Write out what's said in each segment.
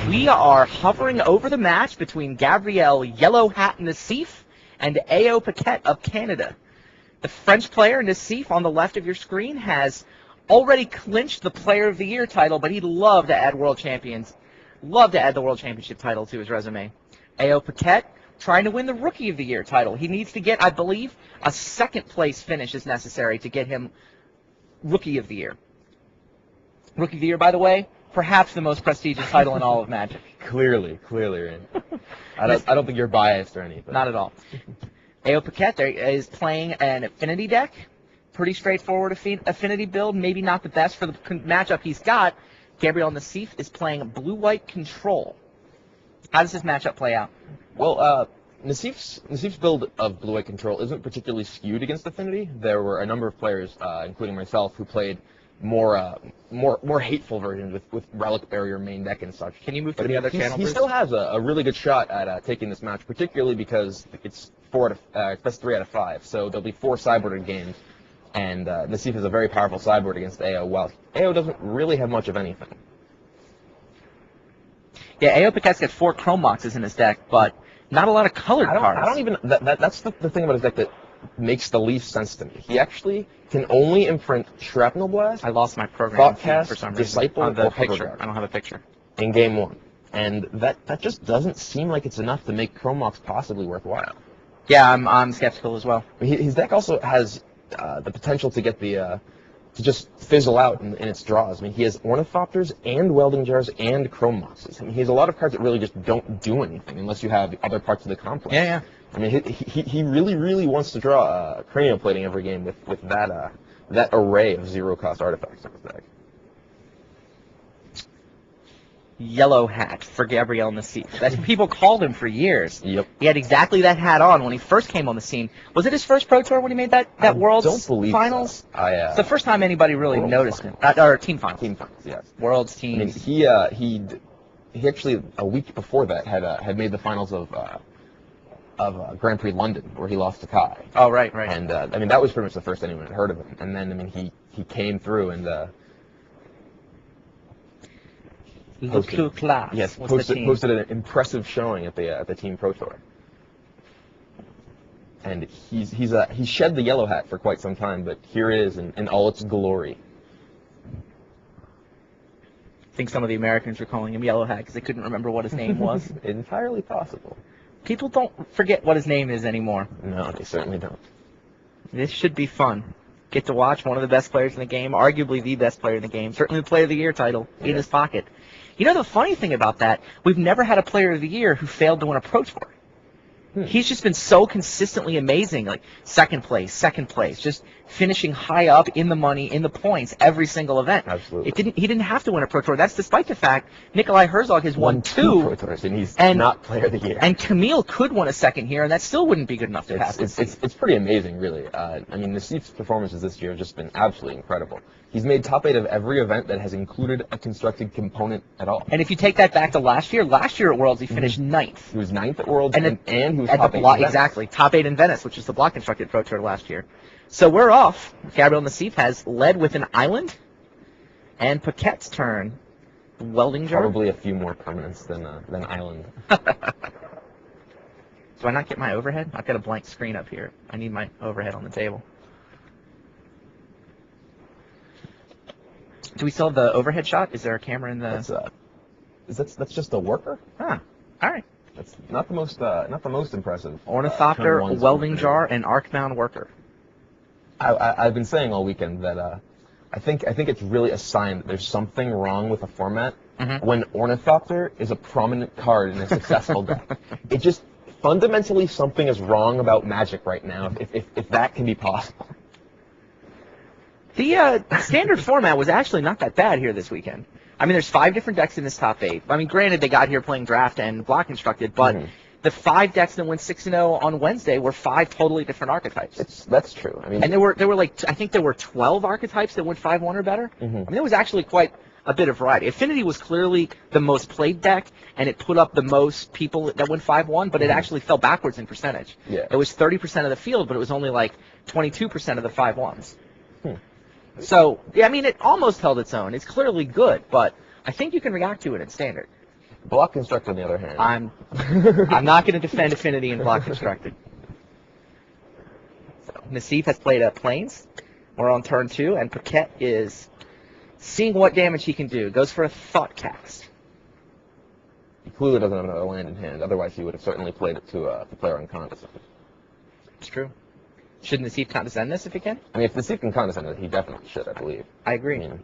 We are hovering over the match between Gabriel Yellow Hat Nassif and A.O. Paquette of Canada. The French player, Nassif, on the left of your screen, has already clinched the Player of the Year title, but he'd love to add the World Championship title to his resume. A.O. Paquette trying to win the Rookie of the Year title. He needs to get, I believe, a second-place finish is necessary to get him Rookie of the Year. Rookie of the Year, by the way, perhaps the most prestigious title in all of Magic. Clearly, Rain. I don't think you're biased or anything. Not at all. A.O. Paquette is playing an Affinity deck. Pretty straightforward Affinity build. Maybe not the best for the matchup he's got. Gabriel Nassif is playing Blue-White Control. How does this matchup play out? Well, Nassif's build of Blue-White Control isn't particularly skewed against Affinity. There were a number of players, including myself, who played more hateful versions with Relic Barrier main deck and such. Can you move to the other channel? He still has a really good shot at taking this match, particularly because it's best 3 out of 5. So there'll be 4 sideboarded games, and Nassif is a very powerful sideboard against AO. While AO doesn't really have much of anything. Yeah, A.O. Paquette's got 4 Chrome Moxes in his deck, but not a lot of colored cards. I don't even. That's the thing about his deck that makes the least sense to me. He actually can only imprint Shrapnel Blast. I lost my program Thoughtcast, for some reason. Disciple, on the or picture. Hoverguard I don't have a picture. In game 1, and that just doesn't seem like it's enough to make Chrome Mox possibly worthwhile. Yeah, I'm skeptical as well. His deck also has the potential to get to just fizzle out in its draws. I mean, he has Ornithopters and Welding Jars and Chrome Moxes. I mean, he has a lot of cards that really just don't do anything unless you have other parts of the complex. Yeah. I mean, he really wants to draw Cranial Plating every game with that array of 0-cost artifacts in his deck. Yellow Hat for Gabriel Nassif. That's what people called him for years. Yep. He had exactly that hat on when he first came on the scene. Was it his first Pro Tour when he made that World's Finals? So. It's the first time anybody really noticed him. Or Team Finals. Team Finals, yes. World's Teams. I mean, he actually a week before that had made the finals of Grand Prix London, where he lost to Kai. Oh, right. And I mean, that was pretty much the first anyone had heard of him. And then I mean, he came through and posted an impressive showing at the Team Pro Tour. And he shed the yellow hat for quite some time, but here it is in all its glory. I think some of the Americans were calling him Yellow Hat because they couldn't remember what his name was. Entirely possible. People don't forget what his name is anymore. No, they certainly don't. This should be fun. Get to watch one of the best players in the game, arguably the best player in the game, certainly the Player of the Year title in his pocket. You know, the funny thing about that, we've never had a Player of the Year who failed to win a Pro Tour. He's just been so consistently amazing, like second place, just finishing high up in the money, in the points, every single event. Absolutely. He didn't have to win a Pro Tour. That's despite the fact Nikolai Herzog has won 2 Pro Tours, and he's not Player of the Year. And Camille could win a second here, and that still wouldn't be good enough to pass. It's pretty amazing, really. I mean, Nassif's performances this year have just been absolutely incredible. He's made top 8 of every event that has included a constructed component at all. And if you take that back to last year at Worlds, he finished 9th. He was 9th at Worlds, and he was at top 8 in Venice. Exactly. Top 8 in Venice, which is the block constructed Pro Tour last year. So we're off. Gabriel Nassif has led with an island, and Paquette's turn. Welding Jar. Probably a few more permanents than island. Do I not get my overhead? I've got a blank screen up here. I need my overhead on the table. Do we still have the overhead shot? Is there a camera in the... That's just a worker? All right. That's not the most impressive. Ornithopter, Welding Jar, and Arcbound Worker. I've been saying all weekend that I think it's really a sign that there's something wrong with a format when Ornithopter is a prominent card in a successful deck. It just fundamentally something is wrong about Magic right now. If that can be possible. The standard format was actually not that bad here this weekend. I mean, there's 5 different decks in this top 8. I mean, granted, they got here playing draft and block constructed, but the 5 decks that went 6-0 on Wednesday were 5 totally different archetypes. That's true. I mean, and there were like, I think there were 12 archetypes that went 5-1 or better. I mean, there was actually quite a bit of variety. Affinity was clearly the most played deck, and it put up the most people that went 5-1, but it actually fell backwards in percentage. Yeah. It was 30% of the field, but it was only like 22% of the 5-1s. So, yeah, I mean, it almost held its own. It's clearly good, but I think you can react to it in standard. Block Constructed, on the other hand. I'm not going to defend Affinity and Block Constructed. So, Nassif has played Plains. We're on turn 2, and Paquette is seeing what damage he can do. Goes for a Thought Cast. He clearly doesn't have another land in hand. Otherwise, he would have certainly played it to player on Condescend. It's true. Should Nassif condescend this if he can? I mean, if Nassif can condescend it, he definitely should, I believe. I agree. I mean,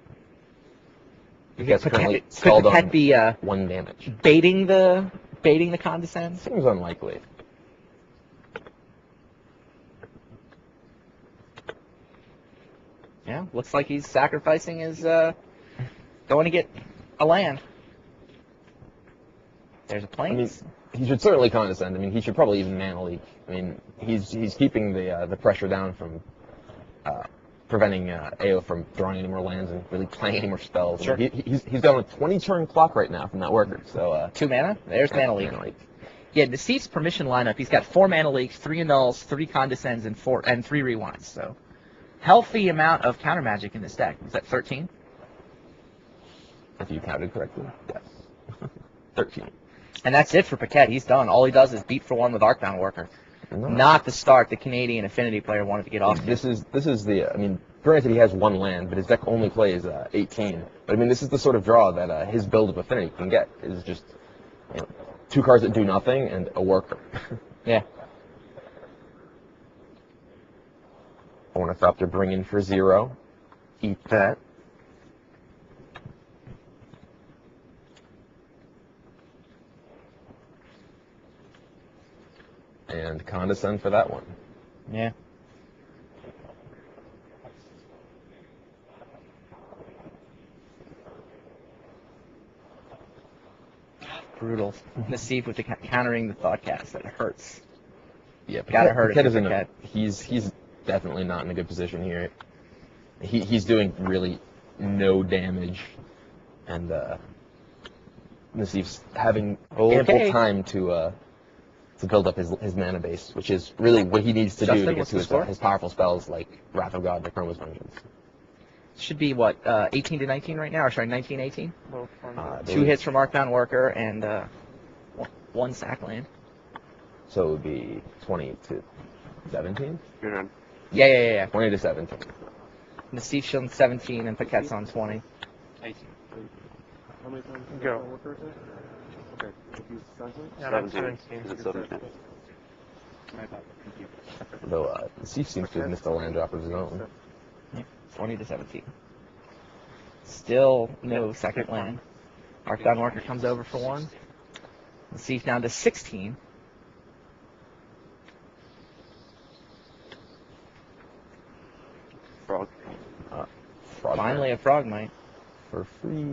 because currently Could stalled Paquette on be 1 damage. baiting the condescend? Seems unlikely. Yeah, looks like he's sacrificing his going to get a land. There's a Plains. I mean, he should certainly condescend. I mean, he should probably even mana leak. I mean, he's keeping the pressure down from preventing AO from drawing any more lands and really playing any more spells. Sure. He's got a 20-turn clock right now from that worker. So 2 mana. There's mana leak. Mana leak. Yeah, Nassif's permission lineup. He's got 4 mana leaks, 3 annuls, 3 condescends, and 3 rewinds. So healthy amount of counter magic in this deck. Is that 13? If you counted correctly, yes. 13. And that's it for Paquette. He's done. All he does is beat for 1 with Arcbound Worker. No. Not the start the Canadian Affinity player wanted to get off to. This is the. I mean, granted he has 1 land, but his deck only plays 18. But I mean, this is the sort of draw that his build of Affinity can get. Is just 2 cards that do nothing and a worker. Yeah. Ornithopter bring in for 0. Eat that. And condescend for that one. Yeah. Brutal. Nassif with the countering the Thought Cast. That hurts. Yeah, Gotta hurt Paquette it is for in Paquette. He's definitely not in a good position here. He's doing really no damage, and Nassif's having ample time to build up his mana base, which is really what he needs to do Justin, to get what's to the score? his powerful spells like Wrath of God and Chroma's Vengeance. Should be what 18 to 19 right now, or sorry, 19-18. I 2 believe. hits from Arcbound Worker and 1 sack land. So it would be 20 to 17? Yeah. 20 to 17. Nassif's on 17 and Paquette's on 20. 18. How many times did Go. that worker attack? Okay. If you sentence? Yeah, I'm 17. 17. Is it 17? Though Nassif seems to have missed a land drop of his own. 20 to 17. Still no second land. Arcbound Worker comes over for 1. Nassif down to 16. Frog. Frog Finally a Frogmite. for free.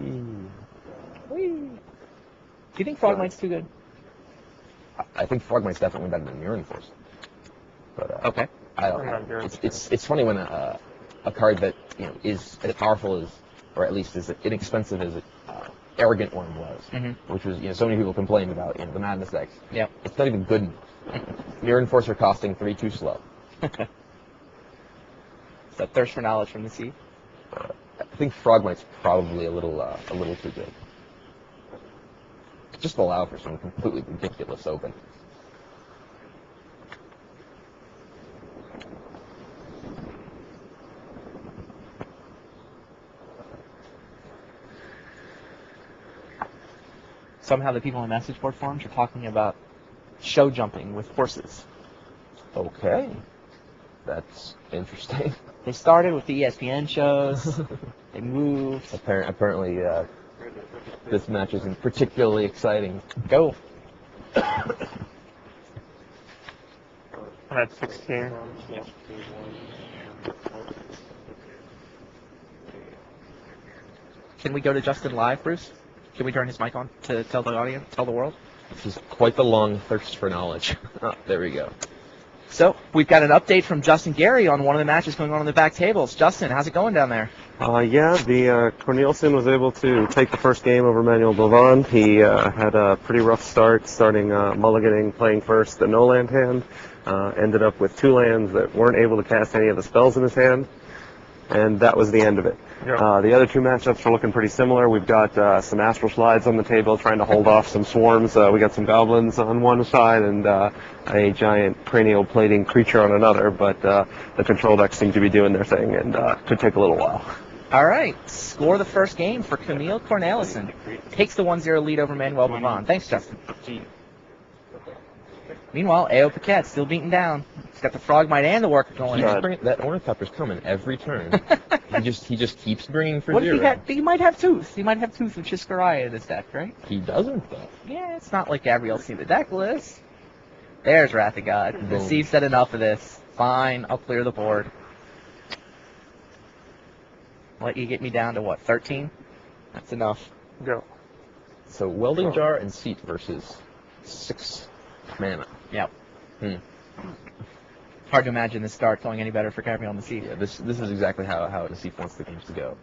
Whee! Do you think Frogmite's too good? I think Frogmite's definitely better than Mirror Force. But Okay. I don't know. It's funny when a card that is as powerful as, or at least as inexpensive as Arrogant Worm was, which was so many people complained about the Madness decks. Yep. It's not even good. Mirror Enforcer costing 3 too slow. Is that thirst for knowledge from Nassif? I think Frogmite's probably a little too good. Just allow for some completely ridiculous open. Somehow the people on message board forums are talking about show jumping with horses. Okay. That's interesting. They started with the ESPN shows. They moved. Apparently, this match isn't particularly exciting. Go. I'm at 16. Can we go to Justin live, Bruce? Can we turn his mic on to tell the audience, tell the world? This is quite the long thirst for knowledge. Oh, there we go. So, we've got an update from Justin Gary on one of the matches going on in the back tables. Justin, how's it going down there? Yeah, the Corneliusen was able to take the first game over Manuel Bovan. He had a pretty rough start, starting mulliganing, playing first the no-land hand. Ended up with 2 lands that weren't able to cast any of the spells in his hand. and that was the end of it. Yeah. The other two matchups are looking pretty similar. We've got some astral slides on the table trying to hold off some swarms. We got some goblins on one side and a giant cranial plating creature on another, but the control decks seem to be doing their thing, and could take a little while. All right, score the first game for Camille Cornelissen. Takes the 1-0 lead over Manuel Bavon. Thanks, Justin. Meanwhile, A.O. Paquette still beaten down. He's got the Frogmite and the Worker going in. That Ornithopter's coming every turn. he just keeps bringing for What zero. if he might have Tooth? He might have Tooth with Chiscaraya in his deck, right? He doesn't, though. Yeah, it's not like Gabrielle's seen the deck list. There's Wrath of God. Boom. Steve said enough of this. Fine, I'll clear the board. Let you get me down to, what, 13? That's enough. Go. So Welding Jar and Seat versus 6 mana. Yep. Hmm. Hard to imagine this start going any better for Gabrielle Nassif. Yeah, this is exactly how Nassif wants the games to go.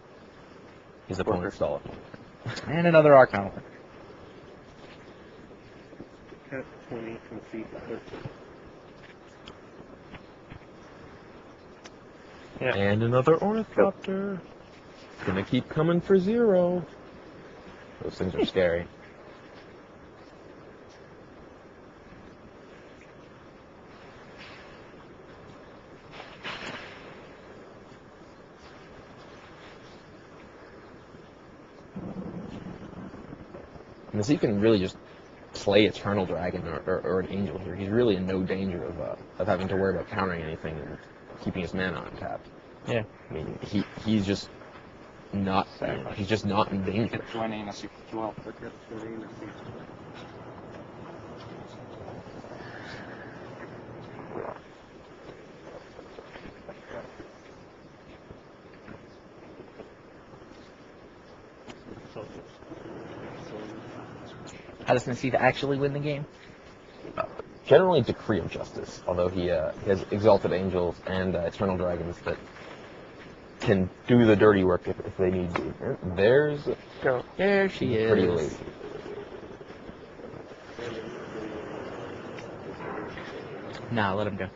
His opponent stall it. And another Archon. Yeah. And another Ornithopter. Gonna keep coming for 0. Those things are scary. Nassif can really just play Eternal Dragon or an Angel here. He's really in no danger of having to worry about countering anything and keeping his mana untapped. Yeah. I mean, he's just not in danger. How does Nassif actually win the game? Generally, Decree of Justice, although he has Exalted Angels and Eternal Dragons that can do the dirty work if they need to. There's Go. There she is. pretty lazy. Nah, let him go.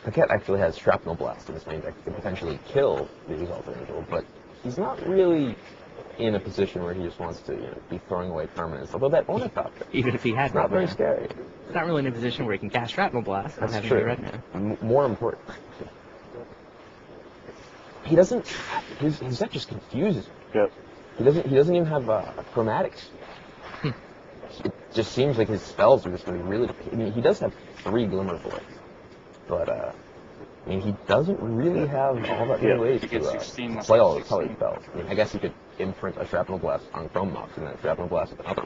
Paquette actually has Shrapnel Blast in his main deck to potentially kill the Exalted Angel, but he's not really in a position where he just wants to be throwing away permanents. Although that Ornithopter, Even if he had it's not very Red scary. Mana. He's not really in a position where he can cast Shrapnel Blast and That's have true. any red mana. More important. He doesn't. His deck just confuses me. Yep. He doesn't even have chromatics. It just seems like his spells are just going to be really. I mean, he does have 3 Glimmer Voids, but I mean, he doesn't really have all that many ways to play all his colored spells. I mean, I guess he could imprint a Shrapnel Blast on Chrome Mox and then a Shrapnel Blast with another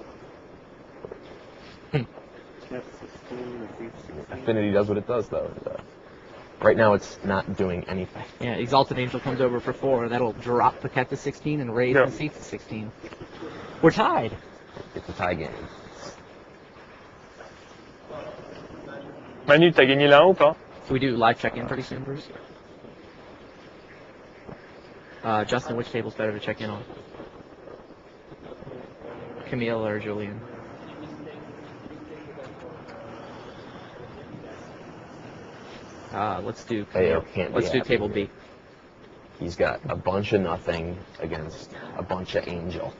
one. Affinity does what it does, though. And, right now, it's not doing anything. Yeah, Exalted Angel comes over for 4. That'll drop Paquette to 16 and raise Yeah. Nassif to 16. We're tied. It's a tie game. Manu, t'as gagné là ou pas? Can we do live check-in pretty soon, Bruce? Justin, which table's better to check in on? Camille or Julian? Let's do Camille. can't be Let's do happy table here. B. He's got a bunch of nothing against a bunch of Angel.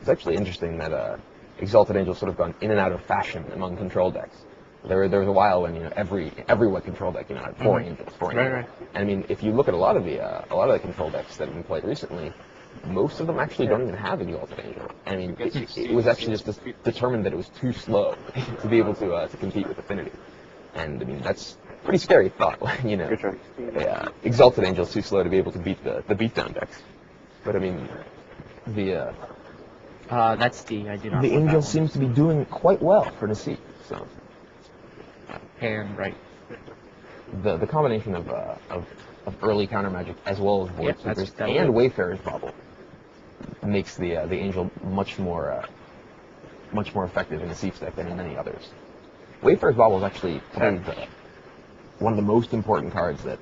It's actually interesting that Exalted Angel sort of gone in and out of fashion among control decks. There was a while when every wet control deck had 4 Angels, 4 Angels. Right. And I mean, if you look at a lot of the control decks that have been played recently, most of them actually don't even have Exalted Angel. I mean, it was actually just determined that it was too slow to be able to compete with Affinity. And I mean, that's a pretty scary thought. Good try. Exalted Angel's too slow to be able to beat the beatdown decks. But I mean, That's D. I do not. the want that Angel one. seems to be doing quite well for Nassif. So And right. the combination of early counter magic as well as Void Yep, that's- Sweepers that'll and do. Wayfarer's Bauble makes the Angel much more effective in Nassif's deck than in many others. Wayfarer's Bauble is actually probably one of the most important cards that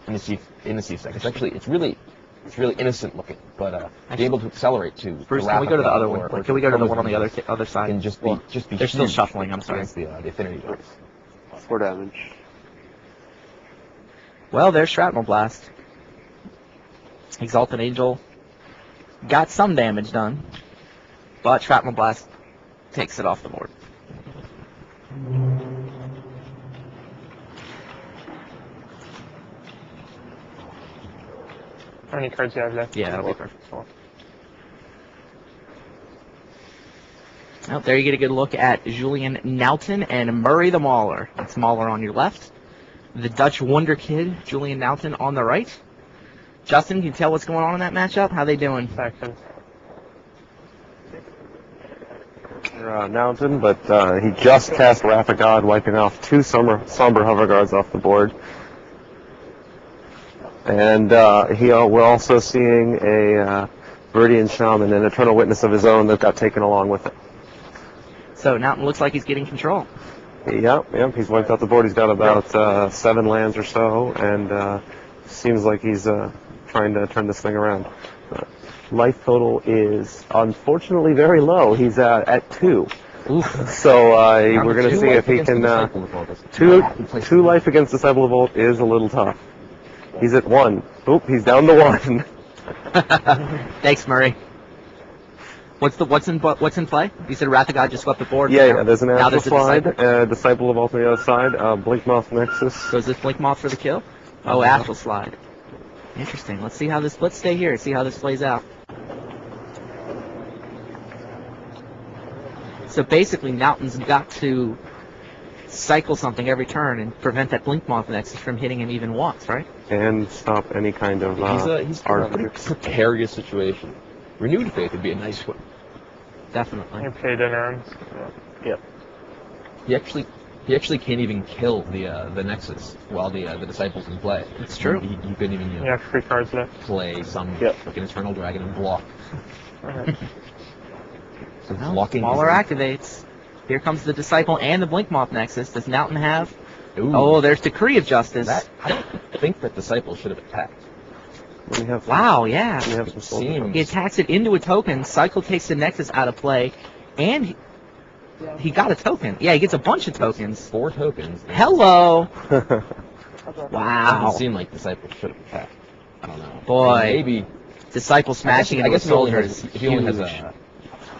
in Nassif's deck. It's really innocent looking, but being able to accelerate to Bruce, to can we go to the Wrath other of one? God Like, can we go to the one on the Chroma's other side? can just be They're still huge shuffling. I'm sorry. against the Affinity decks. 4 damage. Well, there's Shrapnel Blast. Exalted Angel got some damage done, but Shrapnel Blast takes it off the board. How many cards do you have left? Yeah, that'll be perfect. Well, there you get a good look at Julian Naughton and Murray the Mauler. That's Mauler on your left. The Dutch Wonder Kid, Julian Naughton, on the right. Justin, can you tell what's going on in that matchup? How they doing? Second. Mountain, but he just cast Wrath of God, wiping off 2 Somber Hover Guards off the board. And we're also seeing a Viridian Shaman, an Eternal Witness of his own that got taken along with it. So Naughton looks like he's getting control. Yep, he's wiped out the board. He's got about 7 lands or so, and seems like he's trying to turn this thing around. Life total is unfortunately very low. He's at 2. Oof. So we're going to see if he can. 2 life against Disciple of Volt is a little tough. He's at 1. Oop, he's down to 1. Thanks, Murray. What's in play? You said Wrath of God just swept the board. Yeah. There's an Now Astral there's a Slide, Disciple of Volt on the other side, Blinkmoth Nexus. So is this Blink Moth for the kill? Oh, Astral Slide. Interesting. Let's see how this. Let's stay here and see how this plays out. So basically, Naughton's got to cycle something every turn and prevent that Blink Moth Nexus from hitting him even once, right? And stop any kind of He's in a pretty precarious situation. Renewed Faith would be a nice one. Definitely. You played in arms. Yep. He actually can't even kill the Nexus while the Disciple's in play. It's true. He couldn't even You have 3 cards left. play some fucking Eternal Dragon and block. Alright. So Well, blocking. Mauler activates. Here comes the Disciple and the Blink Moth Nexus. Does Naughton have? Ooh. Oh, there's Decree of Justice. I don't think that Disciple should have attacked. Wow, yeah. We have some soldiers. He attacks it into a token. Cycle takes the Nexus out of play, and he got a token. Yeah, he gets a bunch of tokens. 4 tokens. Hello. Doesn't Wow. seem like Disciple should have attacked. I don't know. Boy. Maybe. Disciple smashing I into a guess he only soldier has, is if he only has huge.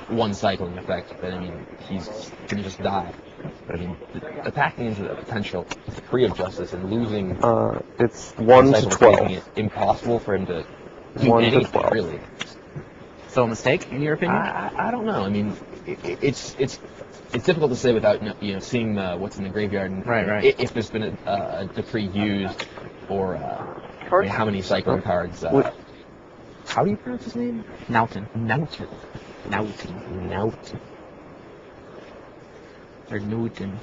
one cycling effect, then I mean he's gonna just die. But I mean, attacking into the potential Decree of Justice and losing It's 1 to Disciple, 12. making it impossible for him to do 1 to anything, 12. really. So a mistake, in your opinion? I don't know. I mean, it's difficult to say without seeing what's in the graveyard and Right. if there's been a decree used or how many cycling cards. How do you pronounce his name? Naughton. Naughton. Or Newton.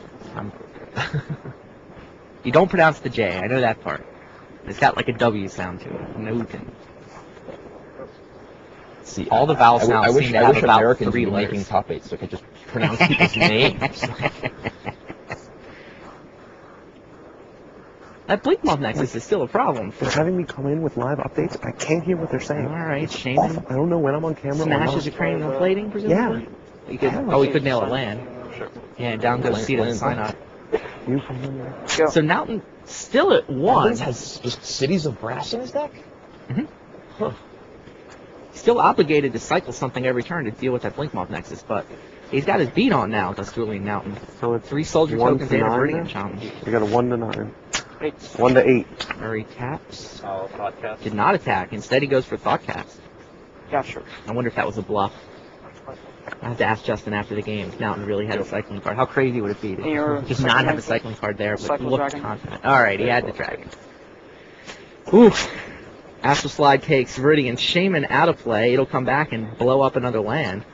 You don't pronounce the J. I know that part. It's got like a W sound to it. Newton. See, All the vowel sounds I wish seem to have about Americans 3 were letters. making top 8 so I could just pronounce people's names. That Blink Moth Nexus is still a problem. They're having me come in with live updates. I can't hear what they're saying. All right, It's Shaman awful. I don't know when I'm on camera. smashes a or crane and plating, presumably? Yeah. You could, he could nail a land. Yeah, down goes Seat of the Sign Up. You come in there. So Naughton still at 1. Evans has just Cities of Brass in his deck? Mhm. Huh. Still obligated to cycle something every turn to deal with that Blink Moth Nexus, but he's got his beat on now, does Julian Naughton. So it's 3 soldier 1 tokens to and a 9 Viridian now? Shaman. We got a 1 to 9. 1 to 8. Murray taps. Oh, podcast. Did not attack. Instead, he goes for Thoughtcast. Yeah, sure. I wonder if that was a bluff. I have to ask Justin after the game if Naughton really had a cycling card. How crazy would it be to just not have a cycling card there, but Cycle look dragon? confident? All right, he had the dragon. Oof. Astral Slide takes Viridian Shaman out of play. It'll come back and blow up another land.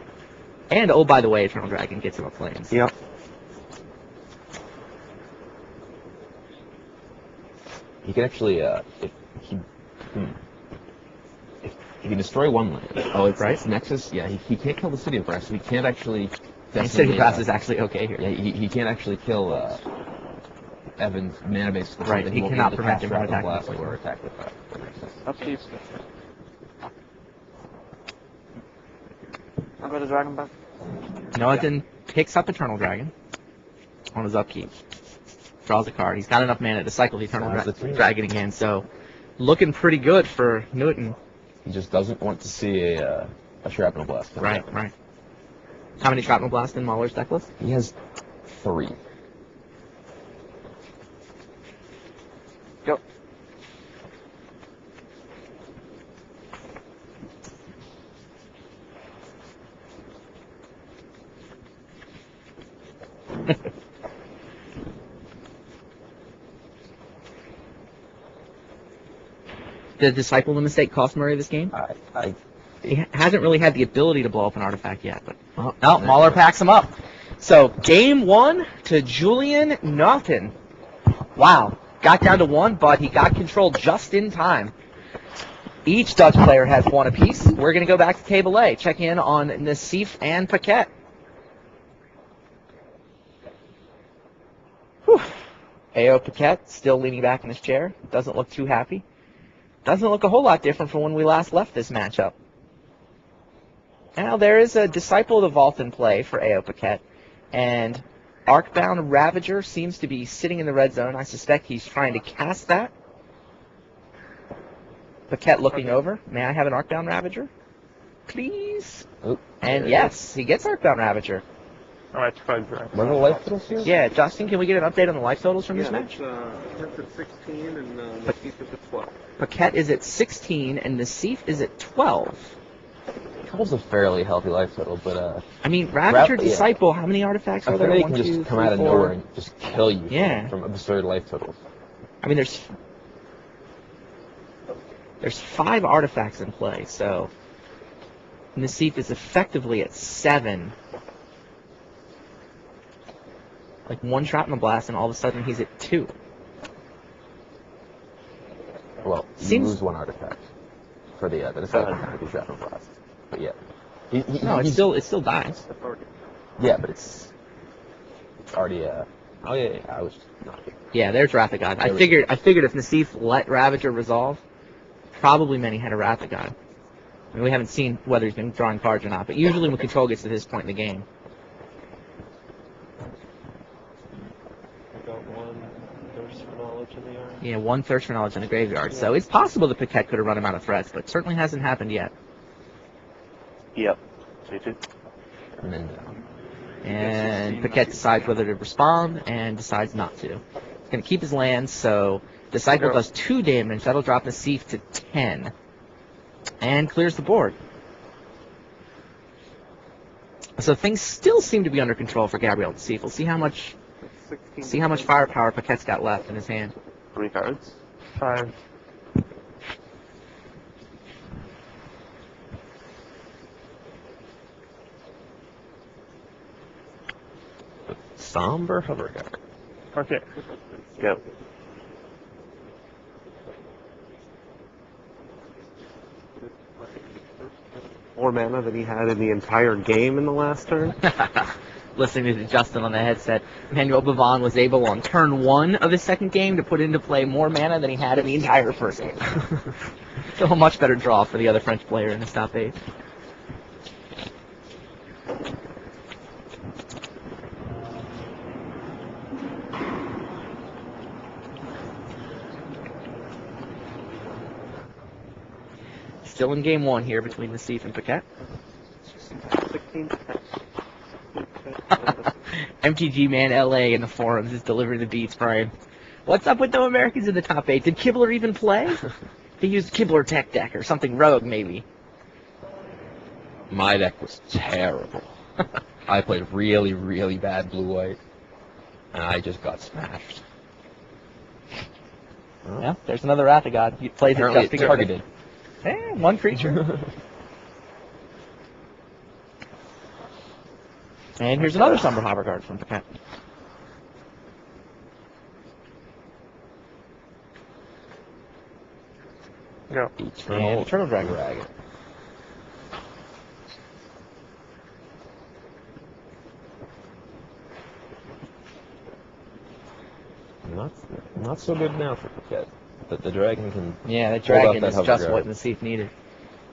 And, oh, by the way, Eternal Dragon gets him a Flames. Yep. He can actually, if he can destroy one land. Oh, it's Right. It's Nexus. Yeah, he can't kill the City of Brass, so he can't actually. City of Brass is actually okay here. Yeah, he can't actually kill Evan's mana base. Right, he won't be cannot able to prevent cast him from Shrapnel attacking Blast with or attack with Nexus. Upkeep. I'll go to Dragon back. Naughton picks up Eternal Dragon on his upkeep. draws a card. He's got enough mana to cycle the Eternal Sounds the dream. Dragon again, so looking pretty good for Newton. He just doesn't want to see a Shrapnel Blast. Right. How many Shrapnel Blasts in Mahler's deck list? He has 3. Go. Did Disciple the mistake cost Murray this game? He hasn't really had the ability to blow up an artifact yet, but Mahler packs him up. So game 1 to Julian Naughton. Wow, got down to 1, but he got control just in time. Each Dutch player has 1 apiece. We're going to go back to table A, check in on Nassif and Paquette. Whew. A.O. Paquette still leaning back in his chair. Doesn't look too happy. Doesn't look a whole lot different from when we last left this matchup. Now, there is a Disciple of the Vault in play for A.O. Paquette, and Arcbound Ravager seems to be sitting in the red zone. I suspect he's trying to cast that. Paquette looking over. May I have an Arcbound Ravager? Please? Oop, And yes, he gets Arcbound Ravager. All right, 5 drags. What are the life totals here? Yeah, Justin, can we get an update on the life totals from this match? It's at 16 and Nassif is at 12. Paquette is at 16, and Nassif is at 12. Couple's a fairly healthy life total, but I mean, Ravager, yeah. Disciple, how many artifacts I are think there? they 1, can 2, just come 3, out of 4. nowhere and just kill you Yeah. from absurd life totals. I mean, there's 5 artifacts in play, so Nassif is effectively at 7. Like 1 Shrapnel Blast, and all of a sudden he's at 2. Well, you Seems- lose 1 artifact for the Disciple with the Shrapnel Blast. But yeah. No, it still dies. Yeah, but it's already oh yeah, I was not here. Yeah, there's Wrath of God. I figured if Nassif let Ravager resolve, probably many had a Wrath of God. I mean, we haven't seen whether he's been drawing cards or not, but usually when control gets to this point in the game. I got 1 thirst for knowledge in the yard. Yeah, 1 Thirst for Knowledge in the graveyard. So it's possible that Paquette could have run him out of threats, but certainly hasn't happened yet. Yep. J2. And then And Paquette decides whether to respond and decides not to. He's going to keep his lands, so Disciple does 2 damage. That'll drop Nassif to 10. And clears the board. So things still seem to be under control for Gabriel Nassif. We'll see how much firepower Paquette's got left in his hand. 3 cards. 5. Somber Hoverguard. Okay. Go. More mana than he had in the entire game in the last turn. Listening to Justin on the headset, Manuel Bavon was able on turn 1 of his second game to put into play more mana than he had in the entire first game. So a much better draw for the other French player in his top 8. Still in game 1 here between Nassif and Paquette. 16. MTG Man LA in the forums is delivering the beats, Brian. What's up with no Americans in the top 8? Did Kibler even play? He used Kibler Tech Deck or something rogue, maybe. My deck was terrible. I played really, really bad blue-white, and I just got smashed. Yeah, there's another Wrath of God. He plays it Apparently just it because. targeted. 1 creature. And here's another Somber Hoverguard from Paquette. Go. And Eternal Dragon. Not so good now for Paquette. But the dragon can. Yeah, that hold dragon off is that just Hoverguard. what Nassif needed.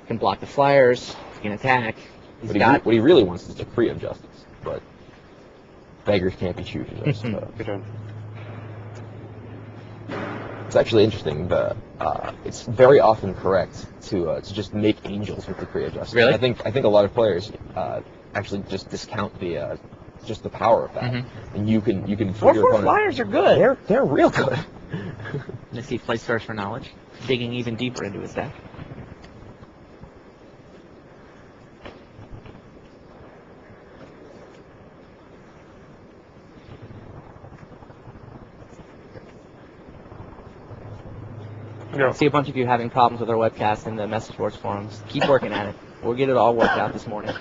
He can block the flyers, he can attack. He's got What he really wants is Decree of Justice, but beggars can't be choosers, I suppose. Good job. It's actually interesting. It's very often correct to just make angels with the Kree adjustment. Really? I think a lot of players actually just discount the just the power of that. And you can put your 4/4 opponent. flyers are good. They're real good. Let's see, plays Thirst for Knowledge, digging even deeper into his deck. I see a bunch of you having problems with our webcast in the message boards forums. Keep working at it. We'll get it all worked out this morning.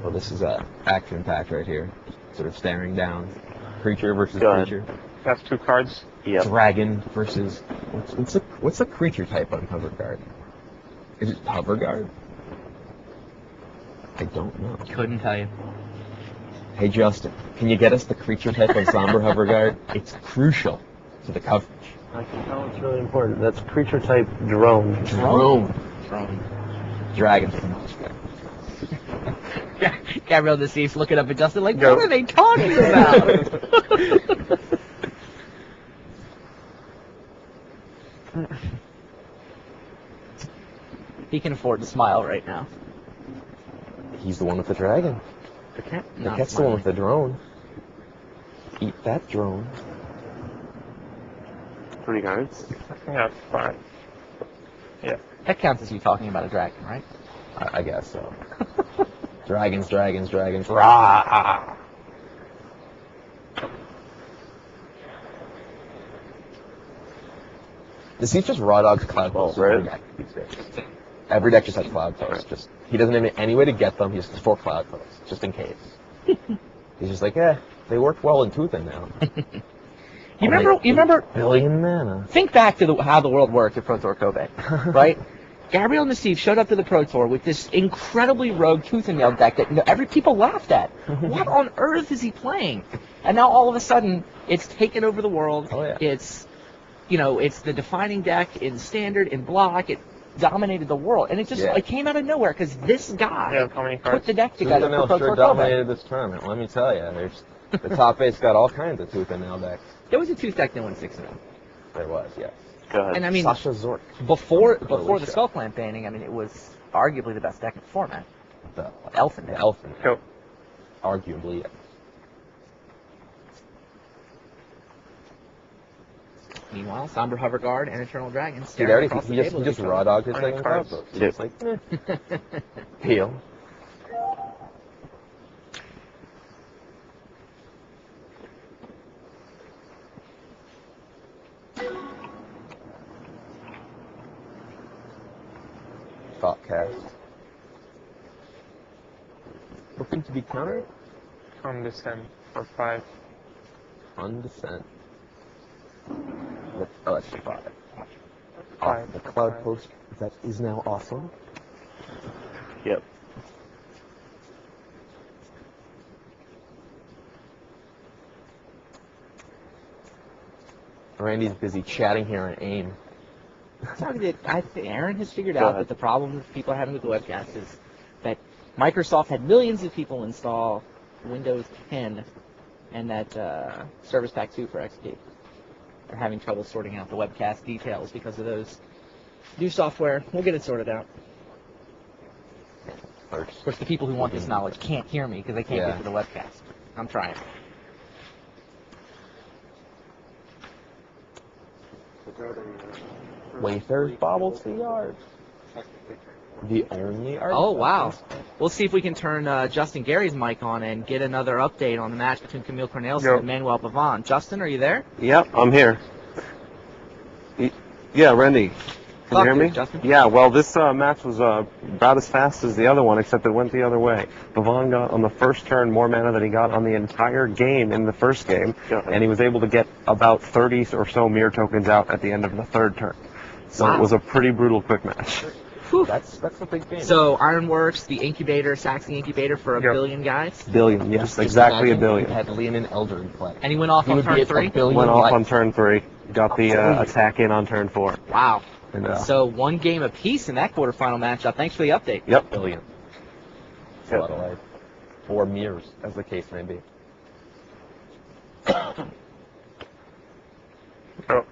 Well, this is action packed right here. Sort of staring down. Creature versus Go ahead. creature. That's 2 cards. Yep. Dragon versus what's a creature type on Hover Guard? Is it Hover Guard? I don't know. Couldn't tell you. Hey Justin, can you get us the creature type on Somber Hover Guard? It's crucial to the coverage. I can tell it's really important. That's creature type drone. Drone. Dragon. Gabriel Deceased looking up at Justin like, what are they talking about? He can afford to smile right now. He's the one with the dragon. The cat's the one with the drone. Eat that drone. 20 cards. Yeah, 5. Yeah. That counts as you talking about a dragon, right? I guess so. Dragons. Rah! This is just Raw Dog's Cloud Post. right? Every deck just has Cloud Post. Just he doesn't have any way to get them. He just has 4 Cloud Posts, just in case. He's just like, they worked well in Toothin now. You remember? Billion mana. Think back to how the world worked at Pro Tour Kobe, right? Gabriel Nassif showed up to the Pro Tour with this incredibly rogue tooth and nail deck that every people laughed at. What on earth is he playing? And now all of a sudden, it's taken over the world. Oh, yeah. It's the defining deck in Standard, in Block. It dominated the world, and it just it came out of nowhere because this guy How many cards? put the deck together Tooth and for Nail Pro sure Tour Kobe. dominated this tournament. Let me tell you, the top base got all kinds of Tooth and Nail decks. There was a tooth deck that won 6-0. There was, yes. Go ahead. And I mean, Sasha Zork. before the Skull Clan banning, I mean, it was arguably the best deck in the format. The Elfin. The Elfin. Cool. Arguably, yes. Meanwhile, Somber Hover Guard and Eternal Dragon Dude, staring already, across he the just, table he at just each raw other. dogged his How many second cards? card. He's just like, Peel. Thought cast. Looking to be countered? Condescend for 5. On descent. Oh, that's 5. 5. The cloud post that is now awesome. Yep. Randy's busy chatting here on AIM. I think Aaron has figured Go out ahead. that the problem that people are having with the webcast is that Microsoft had millions of people install Windows 10 and that Service Pack 2 for XP. They're having trouble sorting out the webcast details because of those new software. We'll get it sorted out. Of course, the people who want this knowledge can't hear me because they can't get to the webcast. I'm trying. Wayfarer's Bobble Cigars. The only art. Oh, wow. We'll see if we can turn Justin Gary's mic on and get another update on the match between Camille Cornelison and Manuel Pavon. Justin, are you there? Yep, I'm here. Yeah, Randy. Can you hear me? Justin? Yeah, well, this match was about as fast as the other one, except it went the other way. Pavon got on the first turn more mana than he got on the entire game in the first game, and he was able to get about 30 or so mirror tokens out at the end of the third turn. So it was a pretty brutal quick match. Whew. That's a big game. So Ironworks, the incubator, sacks the incubator for a billion guys, Billion, yes, Just exactly a imagine billion. He had Leonin Elder in play. and he went off He on would be turn at 3. a billion Went off life. on turn 3. got the attack in on turn 4. Wow. And, So 1 game apiece in that quarterfinal matchup. Thanks for the update. Yep. Billion. It's a lot of life. Or mirrors, as the case may be. Oh.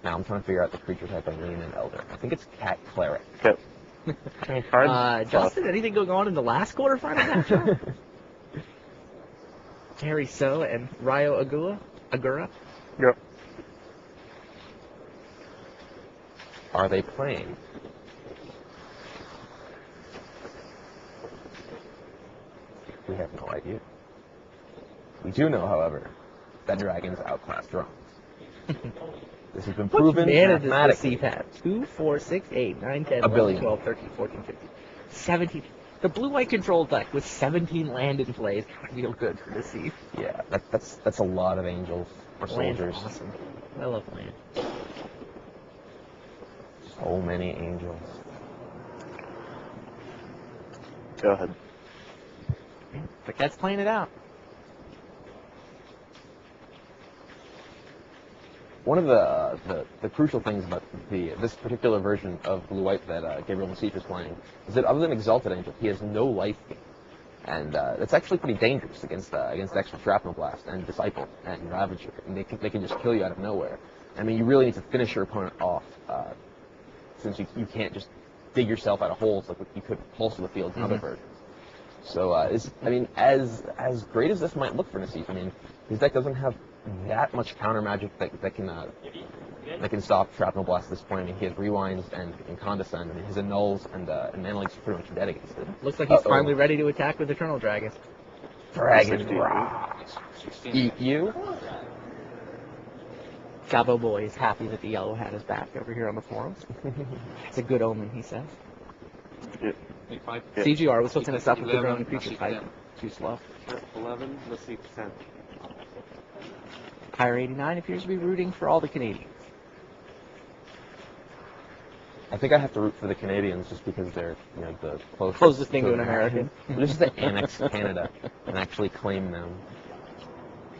Now I'm trying to figure out the creature type of Lean and Elder. I think it's Cat Cleric. Yep. Any cards? Justin, anything going on in the last quarterfinal matchup? Terry So and Ryo Agura? Yep. Are they playing? We have no idea. We do know, however, that dragons outclass drones. This has been proven What mana does the mathematically. Seath have? 2, 4, 6, 8, 9, 10, A 11, billion. 12, 13, 14, 15, 17. The blue-white control deck with 17 land in play is kind of feel good for the Seath. Yeah, that's a lot of angels or Land's soldiers. awesome. I love land. So many angels. Go ahead. The cat's playing it out. One of the crucial things about this particular version of Blue White that Gabriel Masif is playing is that other than Exalted Angel, he has no life gain, and that's actually pretty dangerous against extra Shrapnel Blast and Disciple and Ravager. And they can just kill you out of nowhere. I mean, you really need to finish your opponent off, since you can't just dig yourself out of holes like you could Pulse of the Field in other versions. So, as great as this might look for Nassif, I mean, his deck doesn't have that much counter magic that can stop Shrapnel Blast at this point. I mean, he has Rewinds and Condescend. I mean, his Annuls and Mana Leaks are pretty much dead against it. Looks like he's finally ready to attack with Eternal Dragon. Dragon Eat you? Gabo Boy is happy that the yellow hat is back over here on the forums. It's a good omen, he says. Yeah. CGR was hooking us up with the drone creature type. Too slow. 11, let's see, 10. Pyre 89 appears to be rooting for all the Canadians. I think I have to root for the Canadians just because they're the Closest thing to an American. Just to annex Canada and actually claim them.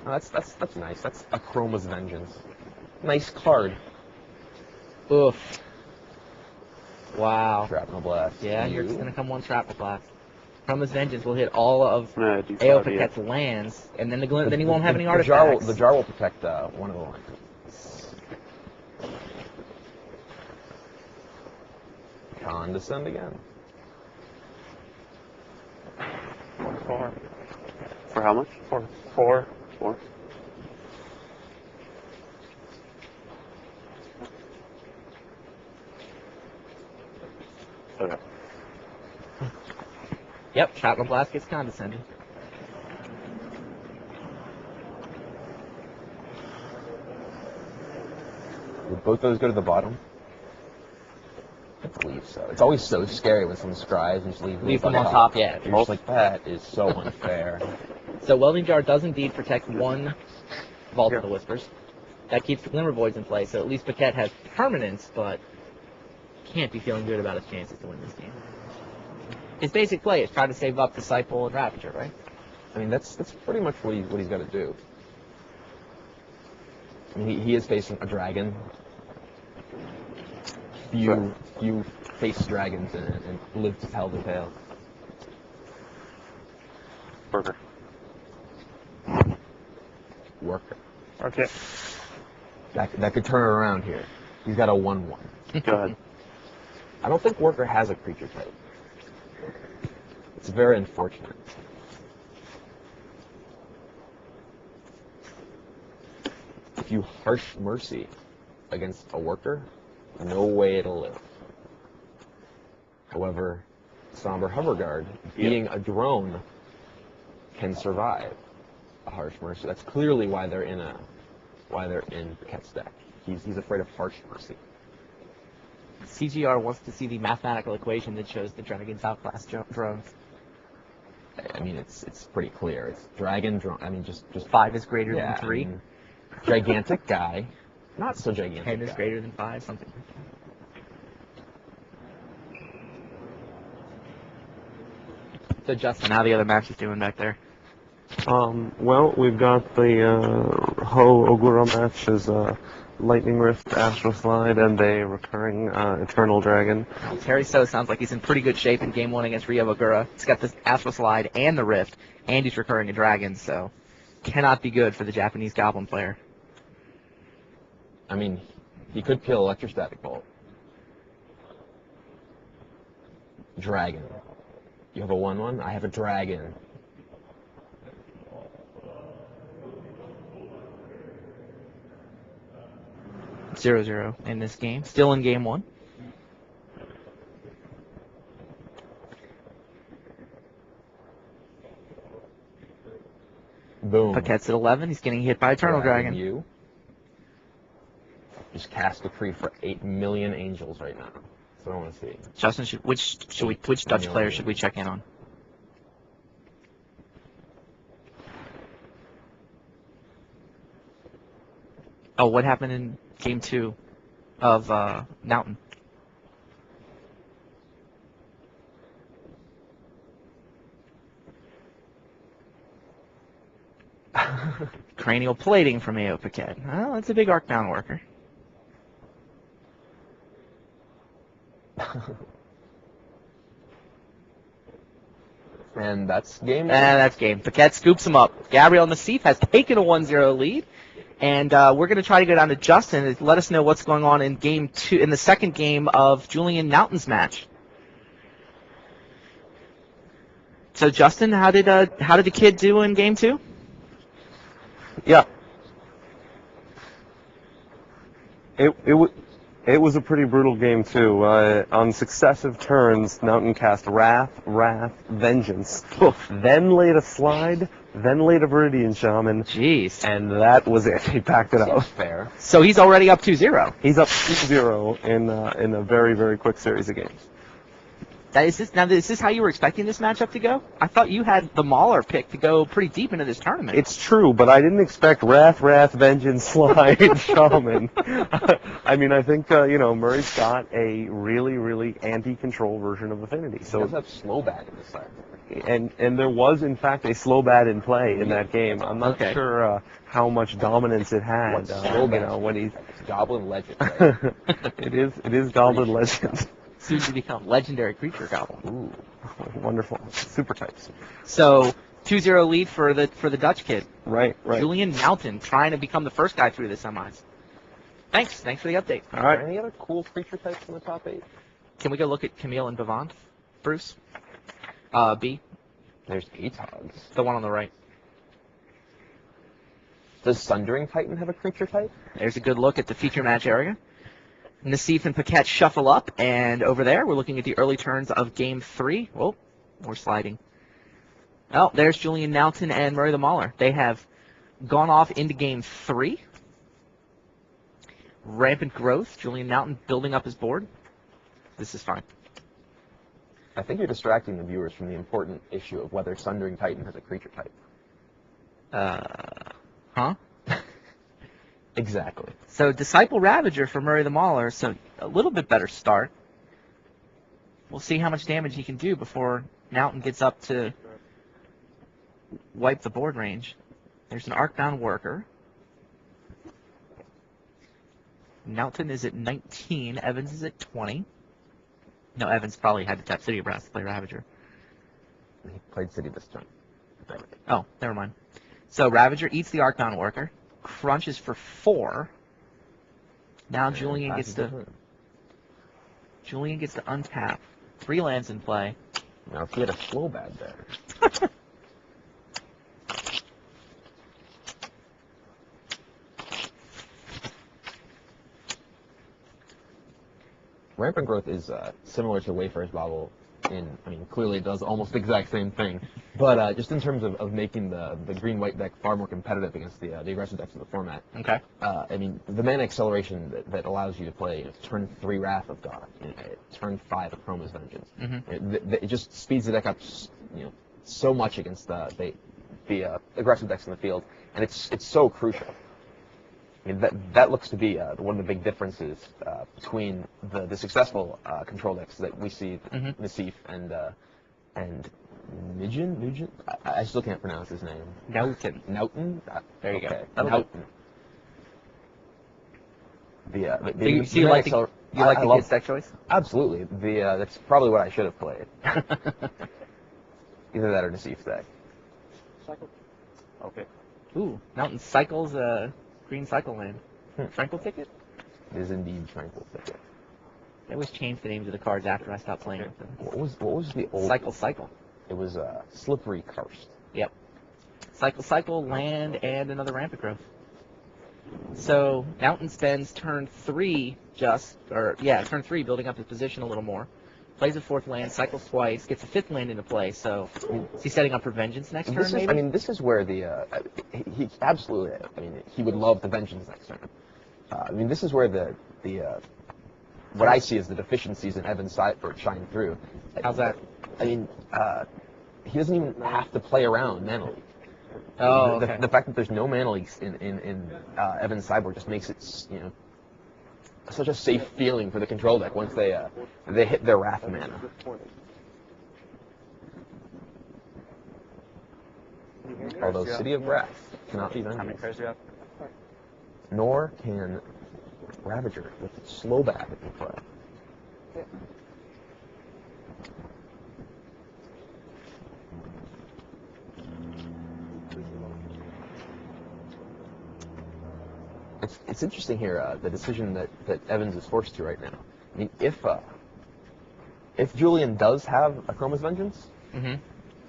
Oh, that's nice. That's a Chroma's Vengeance. Nice card. Oof. Wow. Shrapnel Blast. Yeah, you're just going to come one Shrapnel Blast. Chroma's Vengeance will hit all of Yeah, AO Paquette's lands, and then then he won't have any artifacts. The jar will protect one of the lands. Condescend again. 4. For how much? 4. 4. Okay. Yep, Shrapnel Blast gets condescended. Would both those go to the bottom? I believe so. It's always so scary when someone scries and just Leave them on top, yeah. You're just like, that is so unfair. So Welding Jar does indeed protect one Vault of the Whispers. That keeps the Glimmer Voids in play, so at least Paquette has permanence, but can't be feeling good about his chances to win this game. His basic play is try to save up Disciple and Ravager, right? I mean, that's pretty much what he's got to do. I mean, he is facing a dragon. Few face dragons and live to tell the tale. Worker. Worker. Okay. That could turn it around here. He's got a 1/1. Go ahead. I don't think Worker has a creature type. It's very unfortunate. If you Harsh Mercy against a Worker, no way it'll live. However, Somber Hoverguard, being a drone, can survive a Harsh Mercy. That's clearly why they're in Paquette's deck. He's afraid of Harsh Mercy. CGR wants to see the mathematical equation that shows the dragons outclass drones. I mean, it's pretty clear. It's dragon, drone. I mean, just 5 is greater than 3. I mean, gigantic guy, not so gigantic. 10 is guy. greater than 5, something like that. So Justin, how the other match is doing back there? Well, we've got the Ho Ogura match as Lightning Rift, Astral Slide, and a recurring Eternal Dragon. Well, Terry So sounds like he's in pretty good shape in Game 1 against Ryo Ogura. He's got the Astral Slide and the Rift, and he's recurring a Dragon, so cannot be good for the Japanese Goblin player. I mean, he could kill Electrostatic Bolt. Dragon. You have a 1/1? I have a Dragon. Zero in this game. Still in Game 1. Boom. Paquette's at 11. He's getting hit by Eternal Dragon. You just cast Decree for 8 million angels right now. That's what I want to see. Justin, which Dutch player should we check in on? Oh, what happened in Game 2 of Naughton? Cranial plating from A.O. Paquette. Well, that's a big arc-bound worker. And that's game. That's game. Paquette scoops him up. Gabriel Nassif has taken a 1-0 lead. And we're going to try to go down to Justin and let us know what's going on in Game 2, in the second game of Julian Naughton's match. So, Justin, how did the kid do in Game 2? Yeah. It was a pretty brutal game too. On successive turns, Naughton cast Wrath, Vengeance, then laid a Slide, then laid a Viridian Shaman. Jeez. And that was it. He packed it out. Fair. So he's already up 2-0. He's up 2-0 in a very, very quick series of games. Is this how you were expecting this matchup to go? I thought you had the Mauler pick to go pretty deep into this tournament. It's true, but I didn't expect Wrath, Vengeance, Slide, Shaman. I mean, I think, Murray's got a really, really anti-control version of Affinity. So So, does have slow bag in this side. and there was, in fact, a slow bat in play in that game. I'm not Okay. sure how much dominance it had. What's slow bat? When he's It's Goblin Legend, right? it is Goblin Legend. Soon to become legendary creature goblin. Ooh. Wonderful. Super types. So 2-0 lead for the Dutch kid. Right. Julian Naughton trying to become the first guy through the semis. Thanks for the update. All Are right. there any other cool creature types in the top 8? Can we go look at Camille and Bavant, Bruce? B, There's Atogs. the one on the right. Does Sundering Titan have a creature type? There's a good look at the feature match area. Nassif and Paquette shuffle up, and over there we're looking at the early turns of Game 3. Whoa, we're sliding. Oh, there's Julian Naughton and Murray the Mauler. They have gone off into Game 3. Rampant growth. Julian Naughton building up his board. This is fine. I think you're distracting the viewers from the important issue of whether Sundering Titan has a creature type. Huh? Exactly. So Disciple Ravager for Murray the Mauler, so a little bit better start. We'll see how much damage he can do before Naughton gets up to wipe the board range. There's an Arcbound Worker. Naughton is at 19. Evans is at 20. No, Evans probably had to tap City Brass to play Ravager. He played City this turn. Oh, never mind. So Ravager eats the Arcbound Worker. Crunches for 4. Now Julian gets to untap. 3 lands in play. Now, if he had a slow bad there. Rampant Growth is similar to Wayfarer's Bauble clearly it does almost the exact same thing. But just in terms of making the green-white deck far more competitive against the aggressive decks of the format. Okay. The mana acceleration that allows you to play turn 3 Wrath of God, turn 5 Chroma's Vengeance. Mm-hmm. It just speeds the deck up, so much against the aggressive decks in the field, and it's so crucial. That looks to be one of the big differences between the successful control decks that we see, Mm-hmm. Nassif and Nugent? I still can't pronounce his name. Naughton. Naughton? There you okay. go. That'll Naughton. So you like the kid's deck choice? Absolutely. That's probably what I should have played. Either that or Nassif's deck. Cycle. Okay. Ooh, Mountain Cycles, green cycle land. Tranquil Ticket? It is indeed Tranquil Ticket. They always change the names of the cards after I stopped playing with them. What was the old Cycle. It was Slippery Karst. Yep. Cycle, land, and another Rampant Growth. So Mountain spends turn 3 turn 3 building up his position a little more. Plays a 4th land, cycles twice, gets a 5th land into play. So is he setting up for Vengeance next turn, maybe? I mean, this is where he absolutely, I mean, he would love the Vengeance next turn. I mean, this is where what I see as the deficiencies in Evan's sideboard shine through. How's that? I mean, he doesn't even have to play around Mana Leak. Oh, okay. The fact that there's no Mana Leaks in Evan's sideboard just makes it, such a safe feeling for the control deck once they hit their Wrath mana. Although City of Brass cannot be Vengeance. Nor can Ravager with slow back in play. It's interesting here, the decision that Evans is forced to right now. I mean, if Julian does have a Chroma's Vengeance, I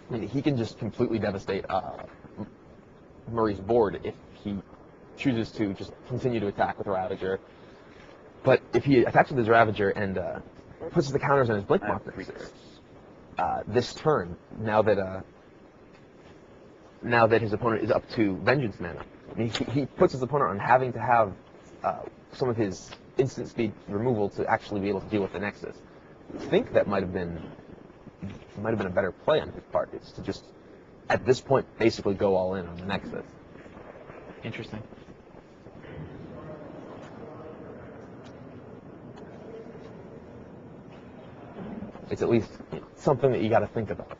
mean, he can just completely devastate Murray's board if he chooses to just continue to attack with Ravager. But if he attacks with his Ravager and puts the counters on his Blink Markers, this turn, now that his opponent is up to Vengeance mana, I mean, he puts his opponent on having to have some of his instant speed removal to actually be able to deal with the Nexus. I think that might have been a better play on his part. It's to just, at this point, basically go all in on the Nexus. Interesting. It's at least something that you got to think about.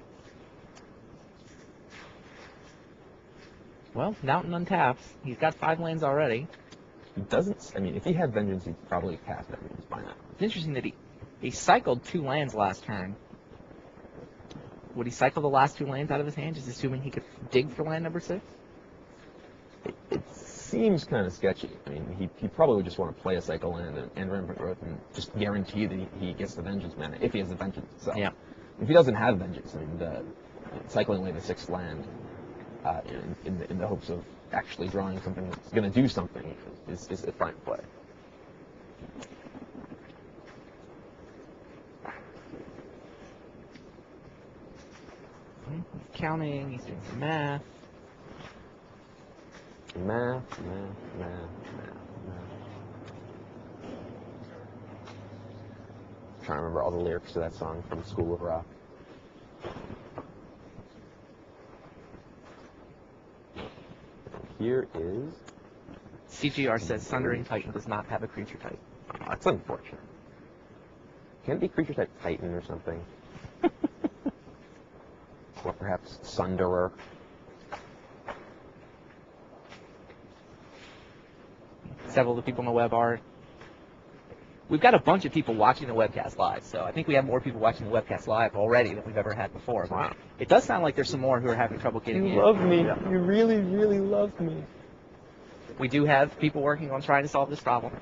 Well, Mountain untaps. He's got 5 lands already. He doesn't. I mean, if he had Vengeance, he'd probably cast Vengeance by now. It's interesting that he cycled 2 lands last turn. Would he cycle the last 2 lands out of his hand, just assuming he could dig for land number 6? It seems kind of sketchy. I mean, he probably would just want to play a cycle land and Rampant Growth and just guarantee that he gets the Vengeance mana if he has the Vengeance itself. Yeah. If he doesn't have Vengeance, I mean, cycling away the 6th land in the hopes of actually drawing something that's going to do something is a fine play. He's counting, he's doing some math. Math. I'm trying to remember all the lyrics to that song from School of Rock. Here is... CGR says Sundering Titan does not have a creature type. Oh, that's unfortunate. Can't it be creature type Titan or something? Or perhaps Sunderer. Several of the people on the web are. We've got a bunch of people watching the webcast live, so I think we have more people watching the webcast live already than we've ever had before. Wow. It does sound like there's some more who are having trouble getting in. You love me. Yeah. You really, really love me. We do have people working on trying to solve this problem.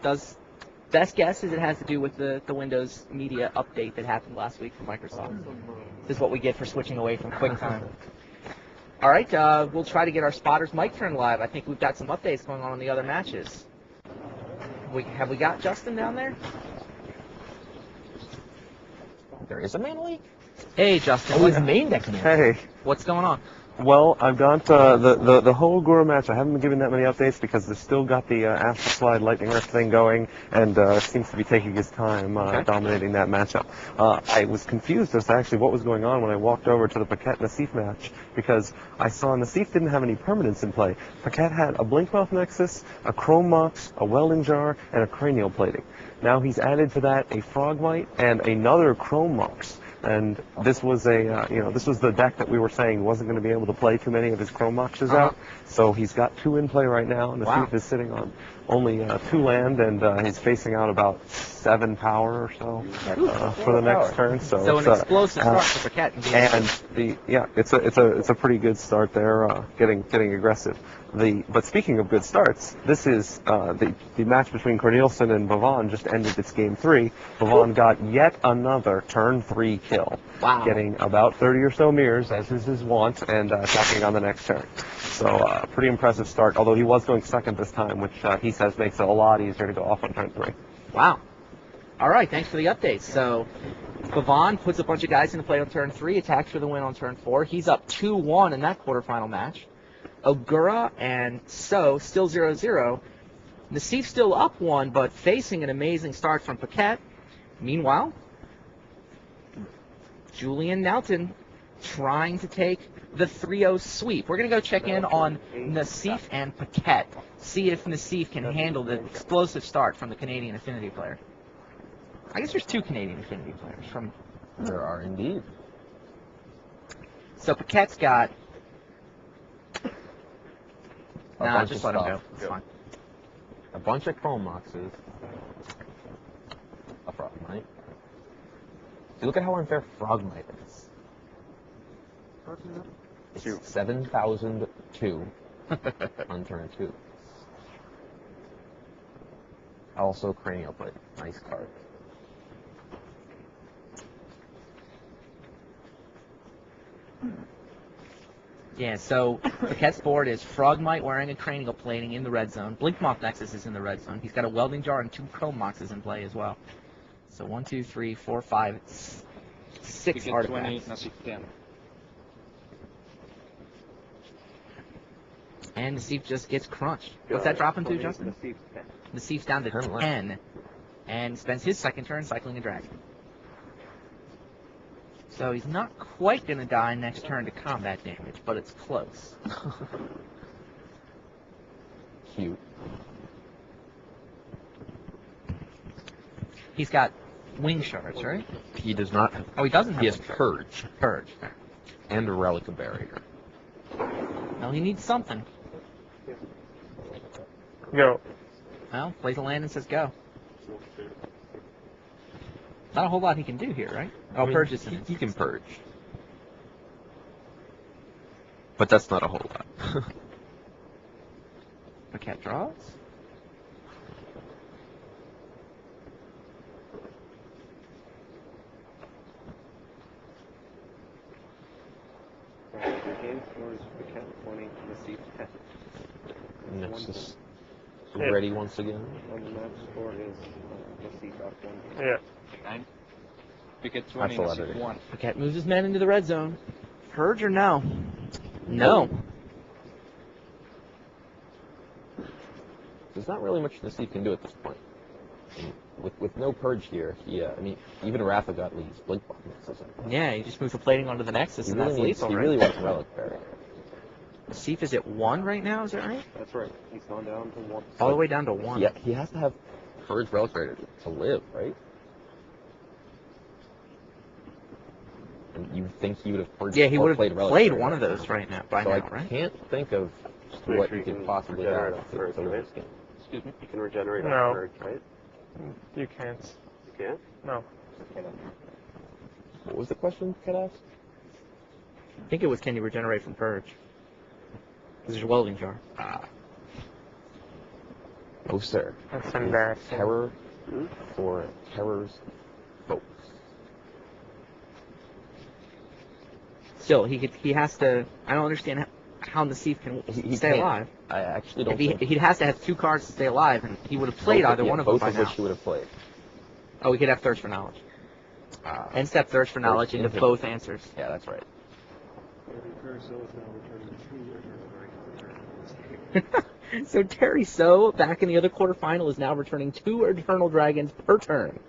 Best guess is it has to do with the Windows Media update that happened last week from Microsoft. This is what we get for switching away from QuickTime. All right, we'll try to get our Spotter's mic turned live. I think we've got some updates going on in the other matches. Have we got Justin down there? There is a Mana Leak? Hey, Justin. Oh, his main deck's Mana Leak. Hey. What's going on? Well, I've got the whole Guru match. I haven't been given that many updates because they've still got the Astral Slide Lightning Rift thing going, and seems to be taking his time dominating that matchup. I was confused as to actually what was going on when I walked over to the Paquette Nassif match, because I saw Nassif didn't have any permanents in play. Paquette had a Blinkmouth Nexus, a Chrome Mox, a Welding Jar, and a Cranial Plating. Now he's added to that a Frogmite and another Chrome Mox. And this was this was the deck that we were saying wasn't going to be able to play too many of his Chrome Moxes out. So he's got 2 in play right now, and the Thief is sitting on only 2 land, and he's facing out about 7 power or so for the next turn. So an explosive start for Paquette. It's a pretty good start there, getting aggressive. But speaking of good starts, this is the match between Cornelison and Bavon just ended its game 3. Bavon got yet another turn 3 kill, getting about 30 or so mirrors, as is his wont, and attacking on the next turn. So pretty impressive start, although he was going second this time, which he says makes it a lot easier to go off on turn 3. Wow. All right, thanks for the update. So Bavon puts a bunch of guys into play on turn 3, attacks for the win on turn 4. He's up 2-1 in that quarterfinal match. Ogura and So still 0-0. Nassif still up 1, but facing an amazing start from Paquette. Meanwhile, Julian Nelton trying to take the 3-0 sweep. We're going to go check in on Nassif and Paquette, see if Nassif can handle the explosive start from the Canadian Affinity player. I guess there's 2 Canadian Affinity players from... There are indeed. So Paquette's got... Nah, just let him go. It's fine. A bunch of Chrome Moxes. A Frogmite. See, look at how unfair Frogmite is. It's 7,002 on turn 2. Also Cranial Plate. Nice card. Yeah, so Paquette's board is Frogmite wearing a cranial plating in the red zone. Blinkmoth Nexus is in the red zone. He's got a Welding Jar and 2 Chrome Moxes in play as well. So 1, 2, 3, 4, 5, 6 artifacts. And Nassif just gets crunched. What's that dropping to, Justin? Nassif's down to 10 and spends his second turn cycling a dragon. So he's not quite going to die next turn to combat damage, but it's close. Cute. He's got wing shards, right? He does not. Oh, he doesn't have He has wing shards. Purge. Purge. And a Relic Barrier. Well, he needs something. Go. Well, plays a land and says go. Not a whole lot he can do here, right? Oh, I mean, Purge is in he can Purge. But that's not a whole lot. Paquette draws. Game 4 is Paquette 20, Nassif 10. Nexus ready once again. On the match score is Nassif up 1. Yeah. Paquette 20, That's a Nassif letter. 1. Paquette moves his men into the red zone. Purge or no? No. There's not really much Nassif can do at this point. And with no Purge here, I mean, even Rafa got leads. Blink Nexus. Yeah, he just moves the plating onto the Nexus, He and really that's needs. lethal, He right? really wants Relic Barrier. Nassif is at 1 right now, is that right? That's right. He's gone down to 1. All the way down to 1. Yeah, he has to have Purge Relic Barrier to live, right? And you think he would have purged? Yeah, he would have played Relic played Barrier one of right those now. right now, by So now, I right? can't think of Make what sure he you could can possibly regenerate have off to Purge, win right? this game. Excuse me? You can regenerate No. off Purge, right? You can't. You can? No. What was the question, Kat asked? I think it was, can you regenerate from Purge? Because there's a welding jar. Oh, sir. That's embarrassing. Terror for Terror's folks. Still, he has to. I don't understand how Nassif can He stay can't. alive. I actually don't If think he has to have 2 cards to stay alive, and he would have played either one of them both by of now. which he would have played. Oh, he could have Thirst for Knowledge. End step Thirst for Knowledge into into- both answers. Yeah, that's right. So Terry So, back in the other quarterfinal, is now returning 2 Eternal Dragons per turn.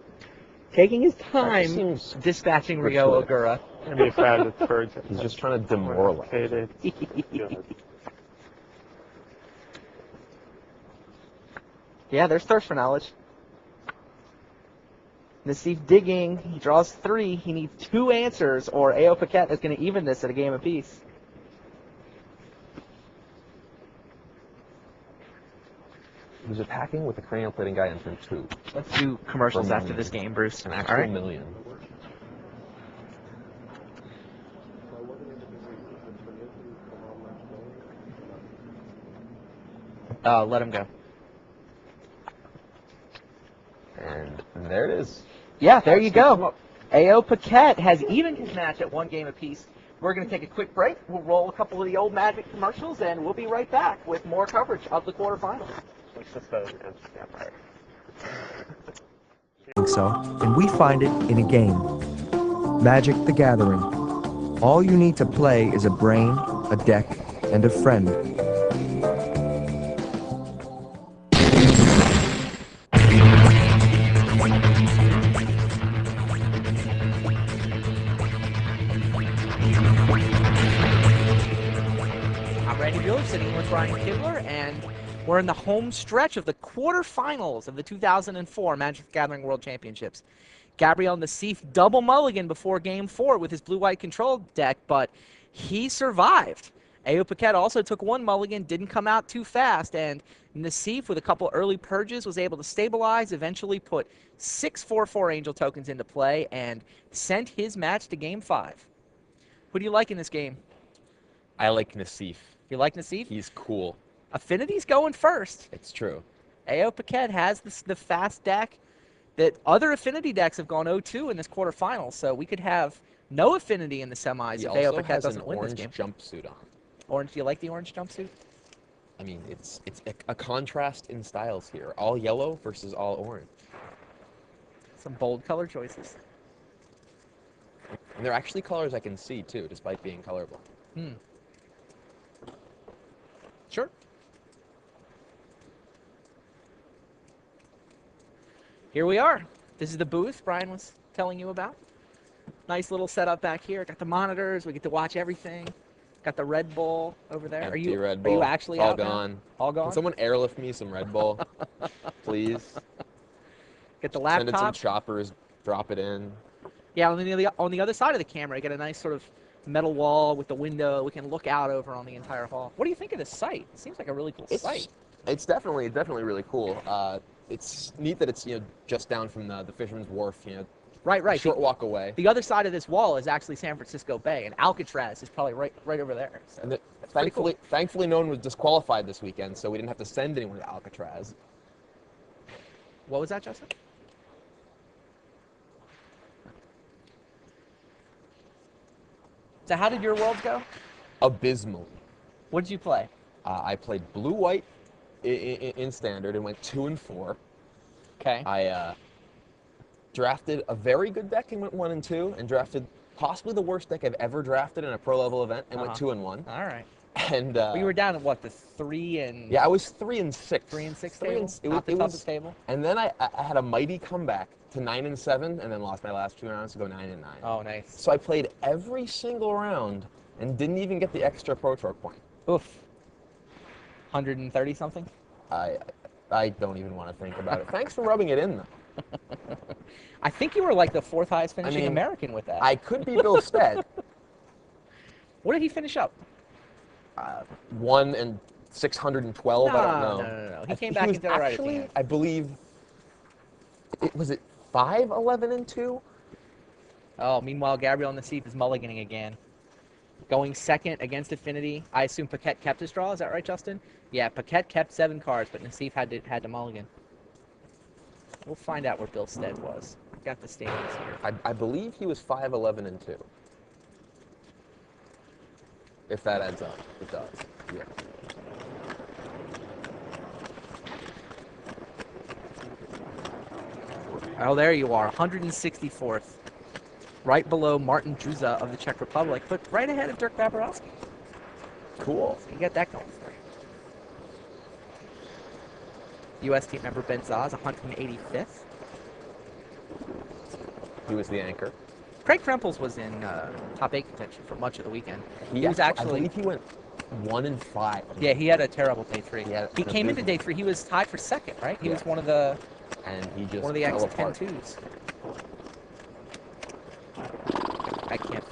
Taking his time seems dispatching Ryo gratuitous. Ogura. Maybe if I had the Purge. He's just trying to demoralize. Faded. Yeah, there's Thirst for Knowledge. Nassif digging. He draws 3. He needs 2 answers, or A.O. Paquette is going to even this at a game apiece. There's a packing with a cranial plating guy in turn 2. Let's do commercials For after million. this game, Bruce. An All actual right. million. Let him go. And there it is. Yeah, there you go. A.O. Paquette has evened his match at 1 game apiece. We're going to take a quick break. We'll roll a couple of the old Magic commercials, and we'll be right back with more coverage of the quarterfinals. What's the phone? Yeah, all right. think so, and we find it in a game. Magic the Gathering. All you need to play is a brain, a deck, and a friend. I'm Randy Bueller, sitting with Ryan Kibler, and we're in the home stretch of the quarterfinals of the 2004 Magic the Gathering World Championships. Gabriel Nassif double mulligan before Game 4 with his blue-white control deck, but he survived. A.O. Paquette also took 1 mulligan, didn't come out too fast, and Nassif, with a couple early purges, was able to stabilize, eventually put 6 4/4 Angel tokens into play, and sent his match to Game 5. Who do you like in this game? I like Nassif. You like Nassif? He's cool. Affinity's going first. It's true. A.O. Paquette has the fast deck that other Affinity decks have gone 0-2 in this quarterfinal, so we could have no Affinity in the semis He if A.O. also Paquette has an doesn't win this orange game. jumpsuit on. Orange, do you like the orange jumpsuit? I mean, it's a contrast in styles here. All yellow versus all orange. Some bold color choices. And they're actually colors I can see, too, despite being colorable. Sure. Here we are. This is the booth Brian was telling you about. Nice little setup back here. Got the monitors. We get to watch everything. Got the Red Bull over there. Empty Red Are Bull. you actually It's all out now? gone. All gone? Can someone airlift me some Red Bull, please? Get the Send in some laptop. choppers, drop it in. Yeah, on the other side of the camera, you get a nice sort of metal wall with the window. We can look out over on the entire hall. What do you think of this site? It seems like a really cool site. It's definitely really cool. It's neat that it's just down from the Fisherman's Wharf, Right. a short walk away. The other side of this wall is actually San Francisco Bay, and Alcatraz is probably right over there. So And that's pretty cool. thankfully, no one was disqualified this weekend, so we didn't have to send anyone to Alcatraz. What was that, Justin? So how did your worlds go? Abysmally. What did you play? I played blue-white in standard and went 2 and 4. Okay. I drafted a very good deck and went 1 and 2, and drafted possibly the worst deck I've ever drafted in a pro level event and went 2 and 1. All right. And Well, you were down at what, the 3 and yeah, I was 3 and 6. 3 and 6 Three table? and- Not the toughest table? And then I had a mighty comeback to 9 and 7, and then lost my last 2 rounds to go 9 and 9. Oh, nice. So I played every single round and didn't even get the extra Pro Tour point. Oof. 130 something? I don't even want to think about it. Thanks for rubbing it in, though. I think you were like the 4th highest finishing mean, American with that. I could be Bill Stead. What did he finish up? 1 and 612. I don't know. No. He came back was into the right at the actually, end. I believe, was it 5, 11, and 2? Oh, meanwhile, Gabriel Nassif is mulliganing again. Going second against Affinity. I assume Paquette kept his draw. Is that right, Justin? Yeah, Paquette kept 7 cards, but Nassif had to mulligan. We'll find out where Bill Stead was. Got the standings here. I believe he was 5, 11, and 2. If that adds up, it does. Yeah. Oh, there you are, 164th. Right below Martin Juza of the Czech Republic, but right ahead of Dirk Babarowski. Cool. So you get that going for you. U.S. team member Ben Zaz, 185th. He was the anchor. Craig Krempels was in top 8 contention for much of the weekend. He was I actually, believe he went 1 and 5. yeah, he had a terrible day 3. He had He an came into abysmal- day 3. He was tied for 2nd, right? He Yeah. was one of the And he just X fell apart. X-10-2s. I can't.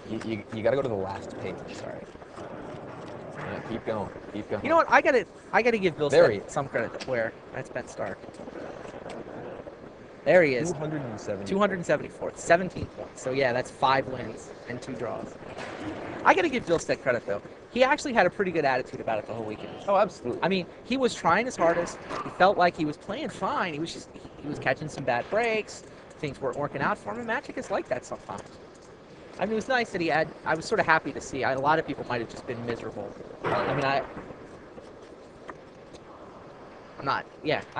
You got to go to the last page. Sorry. Keep going. Keep going. You know what? I gotta give Bill There he Stead some credit. Where? That's Ben Stark. There he is. 270. 274th, 17 points. So yeah, that's 5 wins and 2 draws. I gotta give Bill Stead credit though. He actually had a pretty good attitude about it the whole weekend. Oh, absolutely. I mean, he was trying his hardest. He felt like he was playing fine. He was catching some bad breaks. Things weren't working out for him. And Magic is like that sometimes. I mean, it was nice that I was sort of happy to see. A lot of people might have just been miserable. I mean, I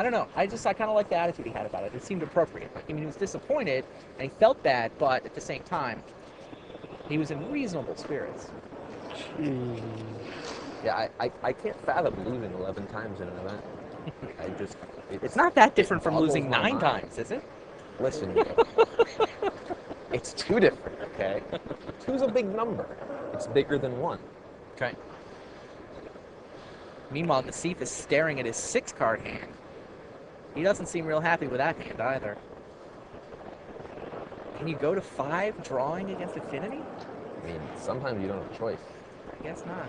don't know. I kind of like the attitude he had about it. It seemed appropriate. I mean, he was disappointed and he felt bad, but at the same time, he was in reasonable spirits. Yeah, I can't fathom losing 11 times in an event. It's not that different from boggles losing my 9 mind. times, is it? Listen, it's 2 different, okay? 2's a big number. It's bigger than 1. Okay. Meanwhile, Nassif is staring at his 6-card hand. He doesn't seem real happy with that hand either. Can you go to 5 drawing against Affinity? I mean, sometimes you don't have a choice. I guess not.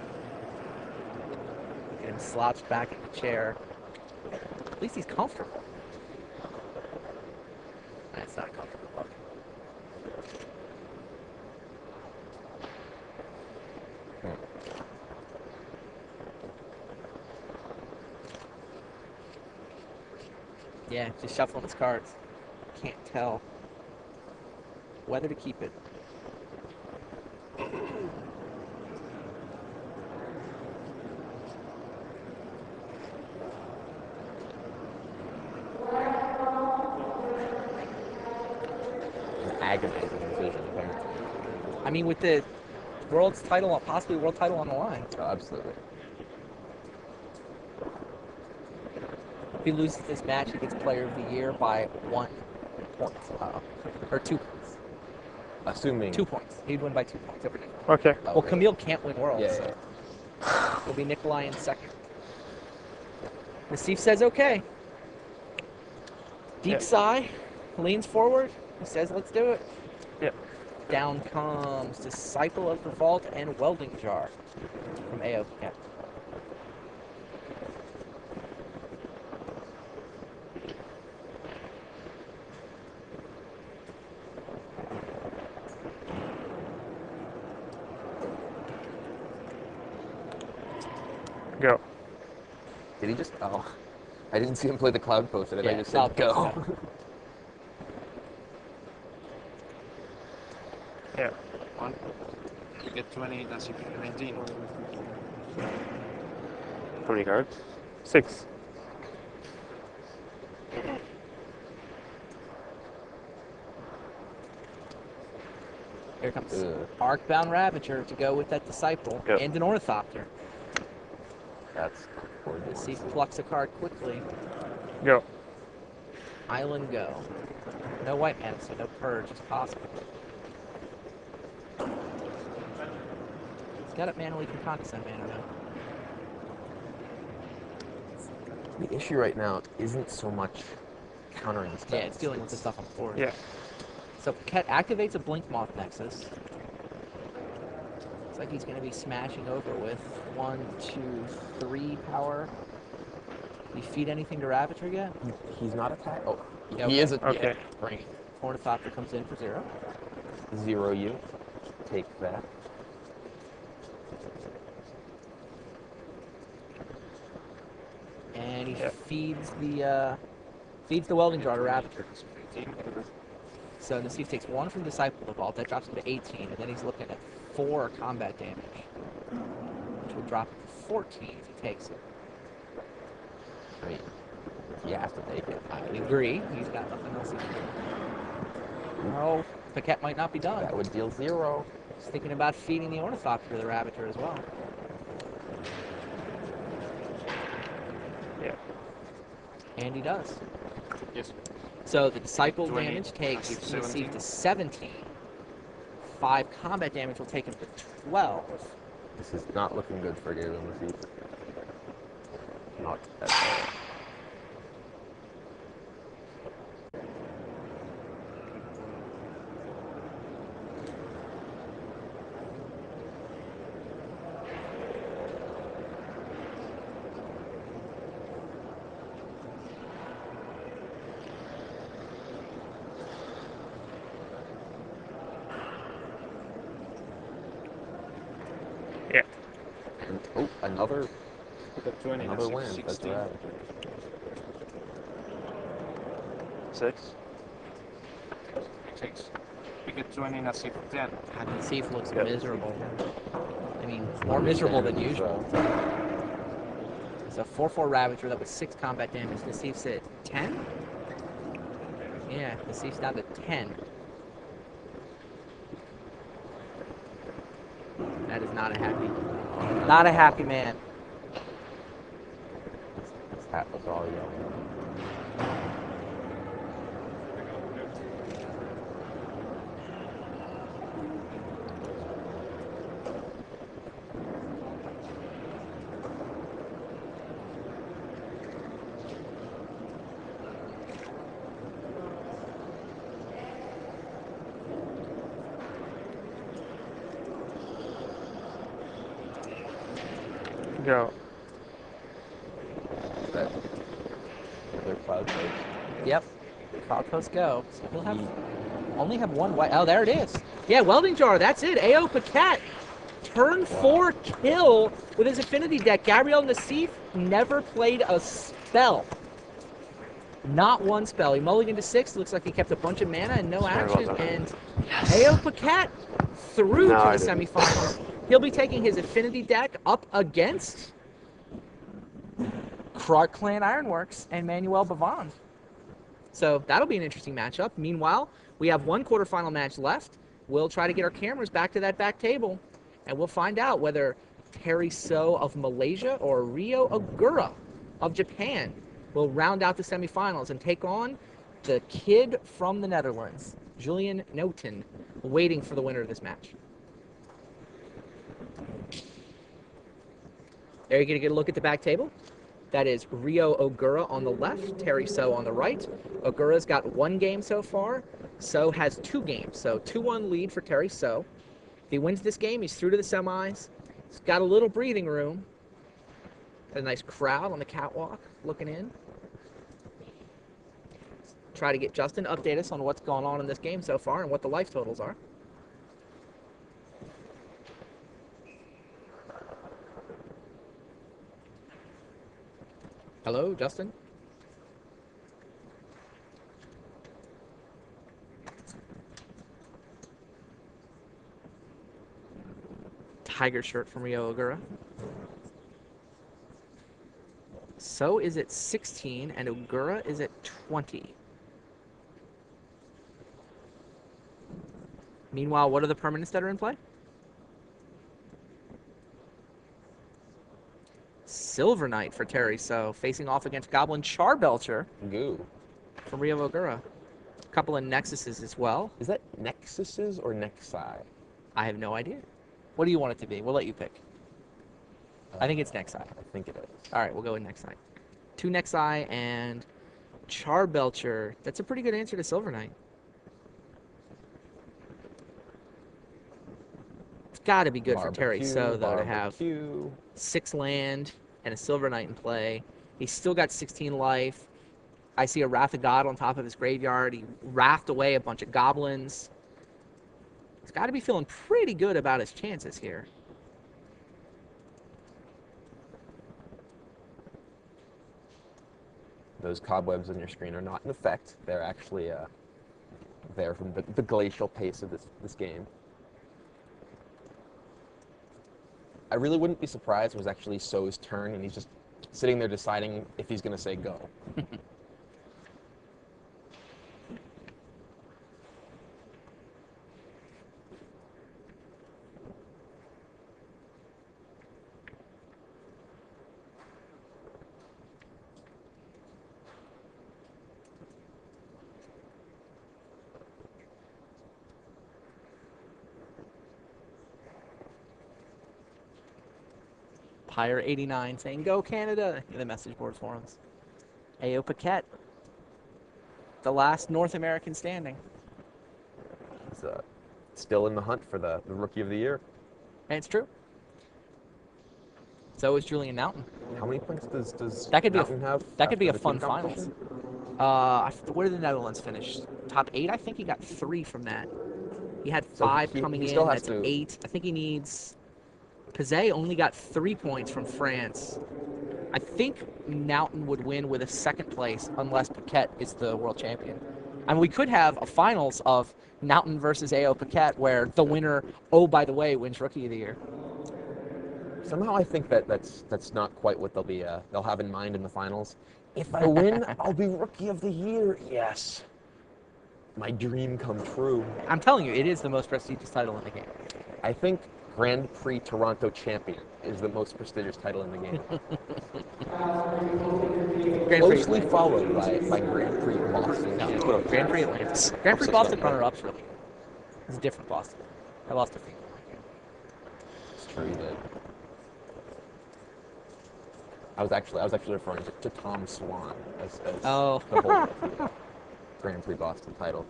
Look at him slouched back in the chair. At least he's comfortable. That's not a comfortable look. Yeah, just shuffling his cards. Can't tell whether to keep it. An agonizing decision, okay? I mean, with the world's title, possibly world title on the line. Oh, absolutely. If he loses this match, he gets Player of the Year by 1 point. Or 2 points. Assuming. 2 points. He'd win by 2 points over Nikolai. Okay. Well, Camille can't win Worlds, Yeah, so it'll be Nikolai in second. Nassif says okay. Deep sigh, leans forward, he says, let's do it. Yep. Down comes Disciple of the Vault and Welding Jar from AOK. Go. Did he just? Oh, I didn't see him play the cloud post. Did I Yeah, just cloud said go? post, Yeah. 1. You get 20, that's you get 19. How many cards? 6. Here comes Ugh. Arcbound Ravager to go with that Disciple Yep. and an Ornithopter. That's gorgeous. Nassif plucks a card quickly. Go. Island go. No white mana, so no purge is possible. He's got it mana, we can condescend mana though. The issue right now isn't so much countering spells. Yeah, it's dealing with the stuff on the board. Yeah. So Ket activates a Blink Moth Nexus. Looks like he's going to be smashing over with 1, 2, 3 power. Did he feed anything to Ravager yet? He's not attack. Oh, Yeah, he is a okay. Yeah, bring it. Ornithopter comes in for 0. 0 you. Take that. And he Yep. feeds the Welding Jar to Ravager. So Nassif takes 1 from Disciple of the Vault. That drops him to 18, and then he's looking at 4 combat damage, which would drop him to 14 if he takes it. I mean, he has to take it. I agree. He's got nothing else he can do. Oh, Paquette might not be done. That would deal 0. He's thinking about feeding the Ornithopter to the Ravager as well. Yeah. And he does. Yes. So the Disciple 20, damage takes Nassif 17. Nassif to 17. 5 combat damage will take him to 12. This is not looking good for Galen Lafitte. Not at all. Oh, another We got 20, another Nasif win. That's 16. right. 6. 6. We got 20, Nasif 10. God, Nasif looks Yep. miserable. I mean, more miserable than usual. It's a 4/4 Ravager that was 6 combat damage. Nasif's at 10? Yeah, Nasif's down to 10. That is not a happy man. His hat was all yellow. Go. That their cloud coast. Yep. Cloud Coast go. So he'll only have one white. Oh, there it is. Yeah, Welding Jar. That's it. A.O. Paquette. Turn 4 kill with his Affinity deck. Gabriel Nassif never played a spell. Not one spell. He mulliganed to 6. Looks like he kept a bunch of mana and no Sorry action. about that. And A.O. Paquette through No, to I the didn't. semifinals. He'll be taking his Affinity deck up against Krark Clan Ironworks and Manuel Bavand. So that'll be an interesting matchup. Meanwhile, we have one quarterfinal match left. We'll try to get our cameras back to that back table, and we'll find out whether Terry So of Malaysia or Rio Ogura of Japan will round out the semifinals and take on the kid from the Netherlands, Julian Noughton, waiting for the winner of this match. There you're going to get a look at the back table. That is Rio Ogura on the left, Terry So on the right. Ogura's got 1 game so far. So has 2 games. So 2-1 lead for Terry So. If he wins this game, he's through to the semis. He's got a little breathing room. Got a nice crowd on the catwalk looking in. Try to get Justin to update us on what's going on in this game so far and what the life totals are. Hello, Justin? Tiger shirt from Rio Ogura. So is at 16, and Ogura is at 20. Meanwhile, what are the permanents that are in play? Silver Knight for Terry So, facing off against Goblin Charbelcher Goo. from Rio Ogura. A couple of Nexuses as well. Is that Nexuses or Nexi? I have no idea. What do you want it to be? We'll let you pick. I think it's Nexi. I think it is. All right, we'll go with Nexi. 2 Nexi and Charbelcher. That's a pretty good answer to Silver Knight. It's got to be good for Terry So, though, to have 6 land and a Silver Knight in play. He's still got 16 life. I see a Wrath of God on top of his graveyard. He wrathed away a bunch of goblins. He's got to be feeling pretty good about his chances here. Those cobwebs on your screen are not in effect. They're actually there from the glacial pace of this game. I really wouldn't be surprised if it was actually So's turn and he's just sitting there deciding if he's going to say go. Pyre89 saying, "Go Canada!" in the message board forums. A.O. Paquette, the last North American standing. He's still in the hunt for the Rookie of the Year. And it's true. So is Julian Noughton. How many points does That could be Mountain have? That could be a after the fun team finals. competition? Where did the Netherlands finish? Top 8? I think he got 3 from that. He had So 5 he coming in. still has That's to- 8. I think he needs Pizet only got 3 points from France. I think Naughton would win with a second place unless Paquette is the world champion. I mean, we could have a finals of Naughton versus A.O. Paquette where the winner, oh, by the way, wins Rookie of the Year. Somehow I think that's not quite what they'll have in mind in the finals. If I win, I'll be Rookie of the Year. Yes. My dream come true. I'm telling you, it is the most prestigious title in the game. I think Grand Prix Toronto Champion is the most prestigious title in the game. Closely followed by Grand Prix Boston. No, Grand Prix Atlantis. Grand Prix Boston runner-ups really. It's a different Boston. I lost a finger. It's true, you did. I was actually referring to Tom Swan as the whole Grand Prix Boston title.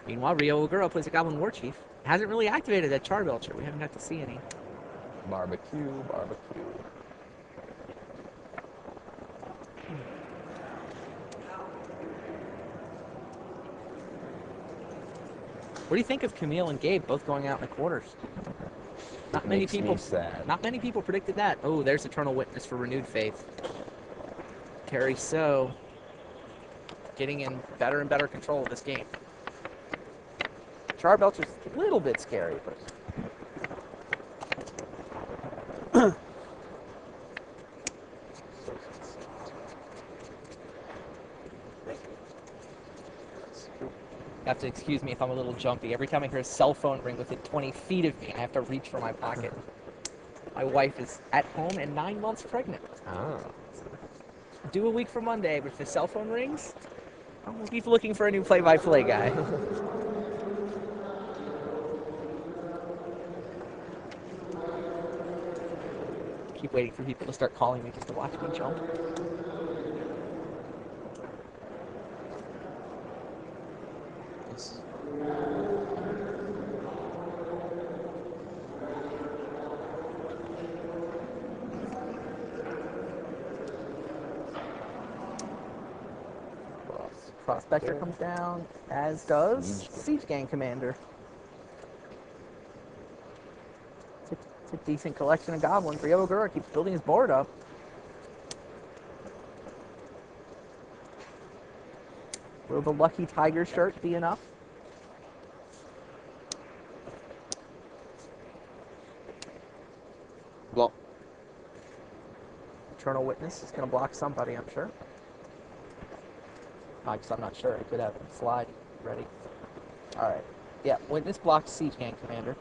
Meanwhile, Rio Ogura plays a Goblin War Chief. Hasn't really activated that Charbelcher. We haven't got to see any. Barbecue. What do you think of Camille and Gabe both going out in the quarters? Not many people. Makes me sad. Not many people predicted that. Oh, there's Eternal Witness for renewed faith. Terry So getting in better and better control of this game. Charbelcher's a little bit scary, but you have to excuse me if I'm a little jumpy. Every time I hear a cell phone ring within 20 feet of me, I have to reach for my pocket. My wife is at home and 9 months pregnant. Oh. Due a week from Monday, but if the cell phone rings, I'll keep looking for a new play-by-play guy. Keep waiting for people to start calling me just to watch me jump. Yes. Prospector comes down, as does Siege Gang Commander. It's a decent collection of goblins. Rio Ogura keeps building his board up. Will the Lucky Tiger shirt be enough? Well, Eternal Witness is going to block somebody, I'm sure. I guess I'm not sure. I could have slide ready. Alright. Yeah, Witness blocks Siege Gang Commander.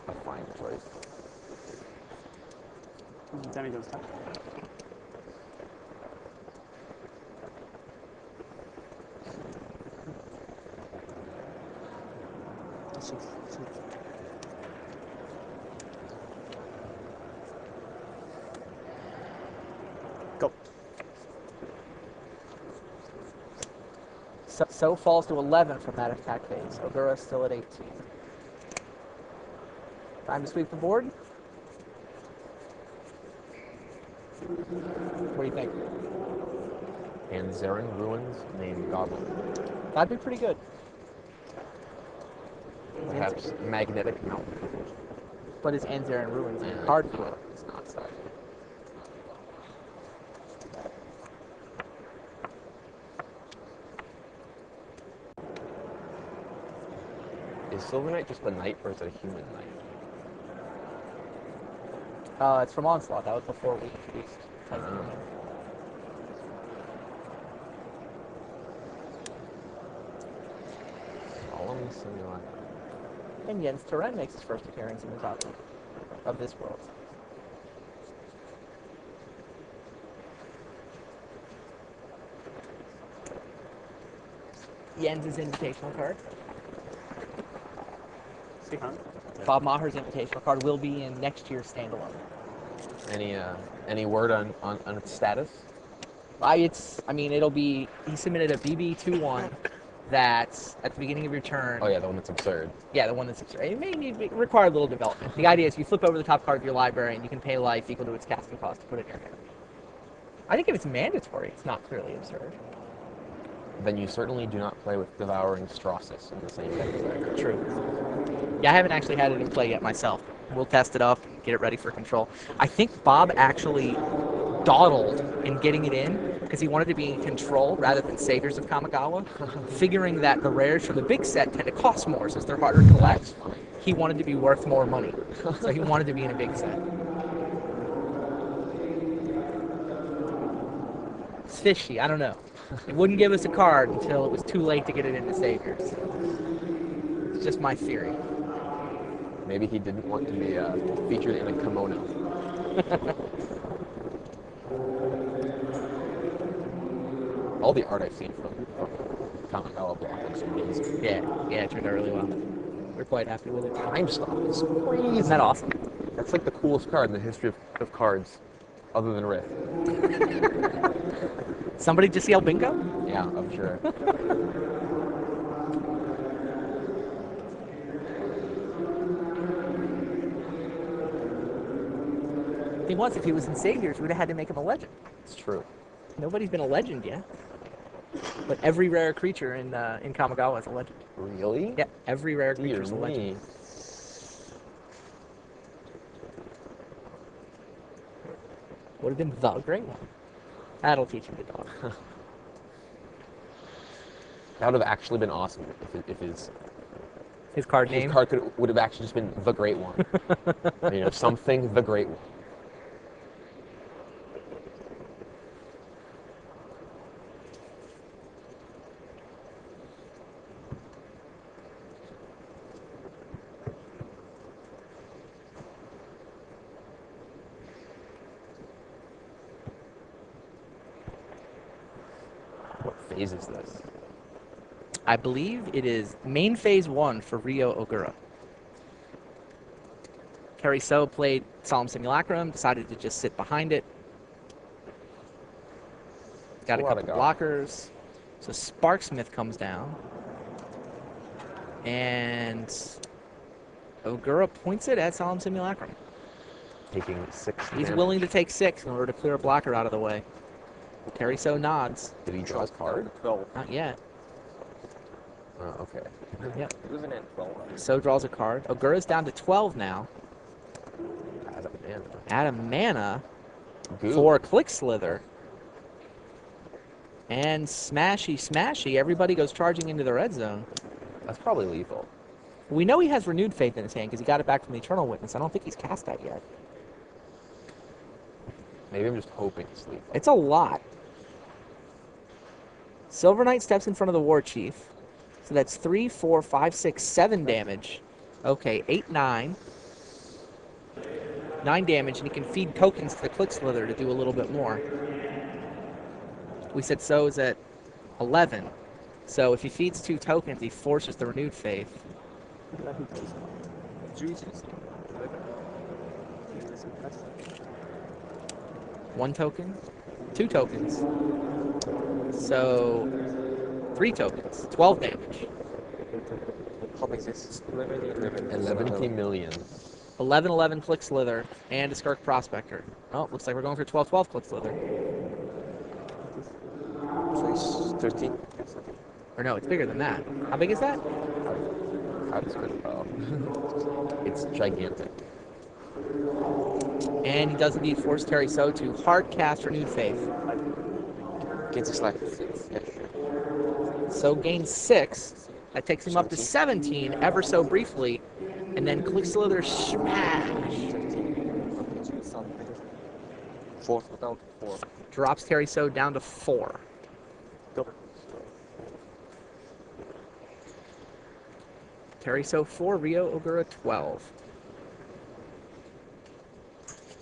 a fine choice. Demi goes top. Go. So falls to 11 from that attack phase. Ogura still at 18. Time to sweep the board. What do you think? And Zarin Ruins named Goblin. That'd be pretty good. Perhaps Magnetic Mountain. But it's Anzer and Ruins and card for it. It's not sorry. Is Silver Knight just a knight or is it a human knight? It's from Onslaught. That was before we introduced Titan Commander. Solemn Simulacrum. And Jens Turen makes his first appearance in the top league of this world. Jens' invitational card. See, huh? Bob Maher's invitational card will be in next year's standalone. Any word on its status? It'll be, he submitted a BB21 that's at the beginning of your turn. Oh yeah, the one that's absurd. Yeah, the one that's absurd. It may require a little development. The idea is you flip over the top card of your library and you can pay life equal to its casting cost to put it in your hand. I think if it's mandatory, it's not clearly absurd. Then you certainly do not play with Devouring Strossus in the same deck. True. Yeah, I haven't actually had it in play yet myself. We'll test it up and get it ready for control. I think Bob actually dawdled in getting it in because he wanted to be in control rather than Saviors of Kamigawa, figuring that the rares from the big set tend to cost more since they're harder to collect. He wanted to be worth more money, so he wanted to be in a big set. It's fishy, I don't know. It wouldn't give us a card until it was too late to get it into Saviors. It's just my theory. Maybe he didn't want to be featured in a kimono. All the art I've seen from Kamigawa block looks amazing. Yeah, it turned out really well. We're quite happy with it. Time Stop is crazy. Isn't that awesome? That's like the coolest card in the history of cards, other than Rift. Somebody just yell bingo? Yeah, I'm sure. He was. If he was in Saviors, we'd have had to make him a legend. It's true. Nobody's been a legend yet. But every rare creature in Kamigawa is a legend. Really? Yeah, every rare creature is a Dear legend. me. Would have been the great one. That'll teach him to dog. That would have actually been awesome if His card his name. card would have actually just been the Great One. You know, something the Great One. What phase is this? I believe it is main phase 1 for Ryo Ogura. Kerry So played Solemn Simulacrum, decided to just sit behind it. Got a couple blockers. So Sparksmith comes down. And Ogura points it at Solemn Simulacrum. Taking 6 He's damage. willing to take 6 in order to clear a blocker out of the way. Kerry So nods. Did he draw a card? 12. Not yet. Okay. Yep. It was an end 12. So draws a card. Ogura's down to 12 now. As a man. Add a mana Goo. for Click Slither. And smashy, everybody goes charging into the red zone. That's probably lethal. We know he has Renewed Faith in his hand because he got it back from the Eternal Witness. I don't think he's cast that yet. Maybe I'm just hoping it's lethal. It's a lot. Silver Knight steps in front of the War Chief. So that's 3, 4, 5, 6, 7 damage. Okay, 8, 9. 9 damage, and he can feed tokens to the Click Slither to do a little bit more. We said So is at 11. So if he feeds 2 tokens, he forces the Renewed Faith. One token, 2 tokens. So 3 tokens, 12 damage. How big is this? 11. 11 million. 11-11 Click Slither and a Skirk Prospector. Oh, looks like we're going for 12-12 Click Slither. So it's 13. Or no, it's bigger than that. How big is that? How does it? It's gigantic. And he does indeed force Terry So to hard cast Renewed Faith. Gets us like 6. Yeah, sure. So gains 6. That takes him up to 17 ever so briefly. And then Click Slither smash. 4 down to 4. Drops Terry So down to 4. Go. Terry So 4, Ryo Ogura 12.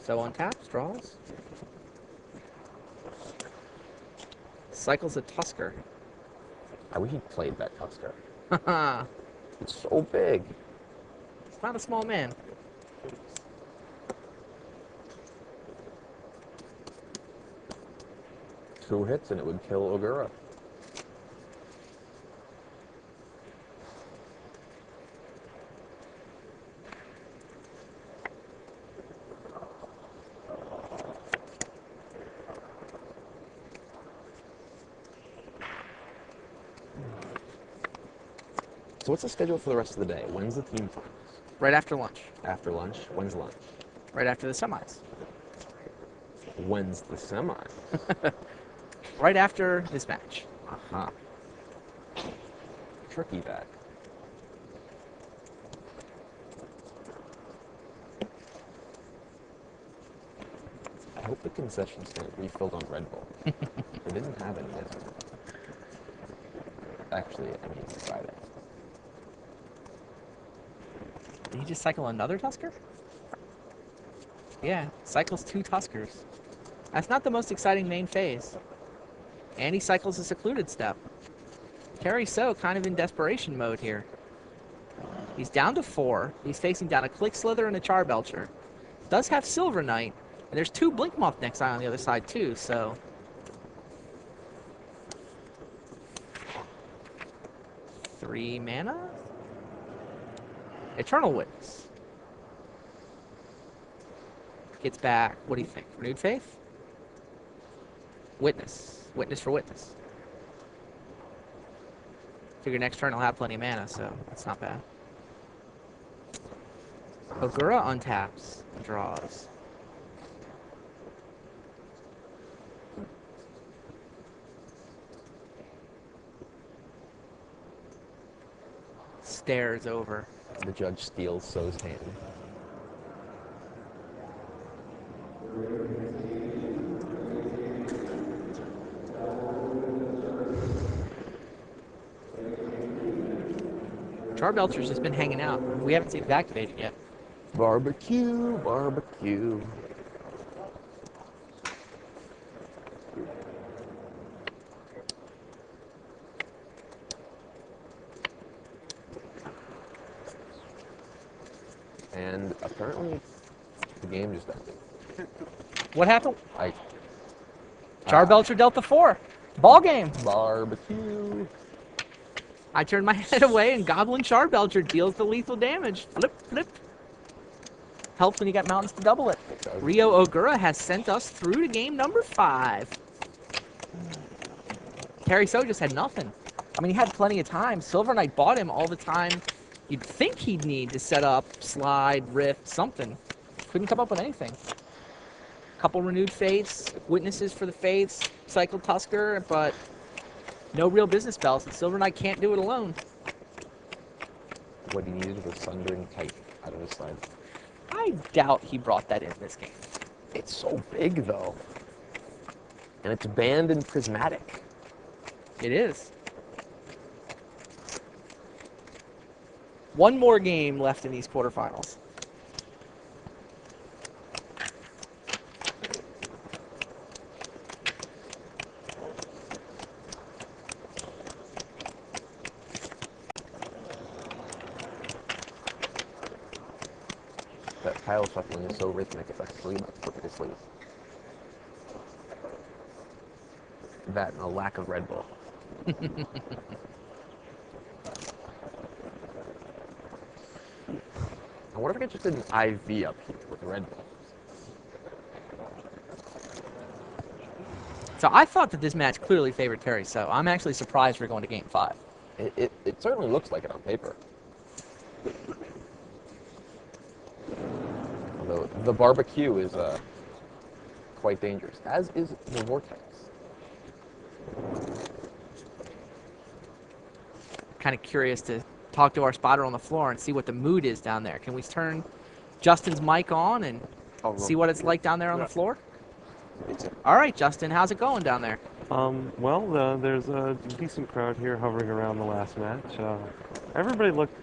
So untaps, draws. Cycles a Tusker. I wish he played that Tusker. Haha. It's so big. It's not a small man. Two hits and it would kill Ogura. So what's the schedule for the rest of the day? When's the team finals? Right after lunch. After lunch? When's lunch? Right after the semis. When's the semi? Right after this match. Uh-huh. Tricky that. I hope the concession stand refilled on Red Bull. They didn't have any yesterday. Actually, I mean Friday. Did he just cycle another Tusker? Yeah, cycles 2 Tuskers. That's not the most exciting main phase. And he cycles a secluded step. Terry So kind of in desperation mode here. He's down to 4. He's facing down a Click Slither and a Charbelcher. Does have Silver Knight. And there's 2 Blinkmoth Nexi on the other side too, so... 3 mana? Eternal Witness. Gets back. What do you think? Renewed Faith? Witness. Witness for Witness. Figure next turn I'll have plenty of mana, so that's not bad. Ogura untaps. Draws. Stares over. The judge steals So's hand. Charbelcher's just been hanging out. We haven't seen it activated yet. Barbecue, barbecue. And apparently, the game just ended. What happened? I Charbelcher Delta 4. Ball game. Barbecue. I turned my head away and Goblin Charbelcher deals the lethal damage. Flip, flip. Helps when you got mountains to double it. Rio Ogura has sent us through to game number 5. Terry So just had nothing. I mean, he had plenty of time. Silver Knight bought him all the time you'd think he'd need to set up, slide, rift, something. Couldn't come up with anything. Couple renewed faiths, witnesses for the faiths, cycle Tusker, but no real business bells, and Silver Knight can't do it alone. What he needed was Sundering Titan out of his side. I doubt he brought that in this game. It's so big, though. And it's banned in Prismatic. It is. One more game left in these quarterfinals. That tile shuffling is so rhythmic, it's actually about to put me to sleep. That and a lack of Red Bull. I wonder if I could just did an IV up here with Red Bull. So I thought that this match clearly favored Terry, so I'm actually surprised we're going to game 5. It certainly looks like it on paper. Although the barbecue is quite dangerous, as is the vortex. Kind of curious to talk to our spotter on the floor and see what the mood is down there. Can we turn Justin's mic on and see what it's like down there on the floor? All right, Justin, how's it going down there? Well, there's a decent crowd here hovering around the last match. Everybody looked...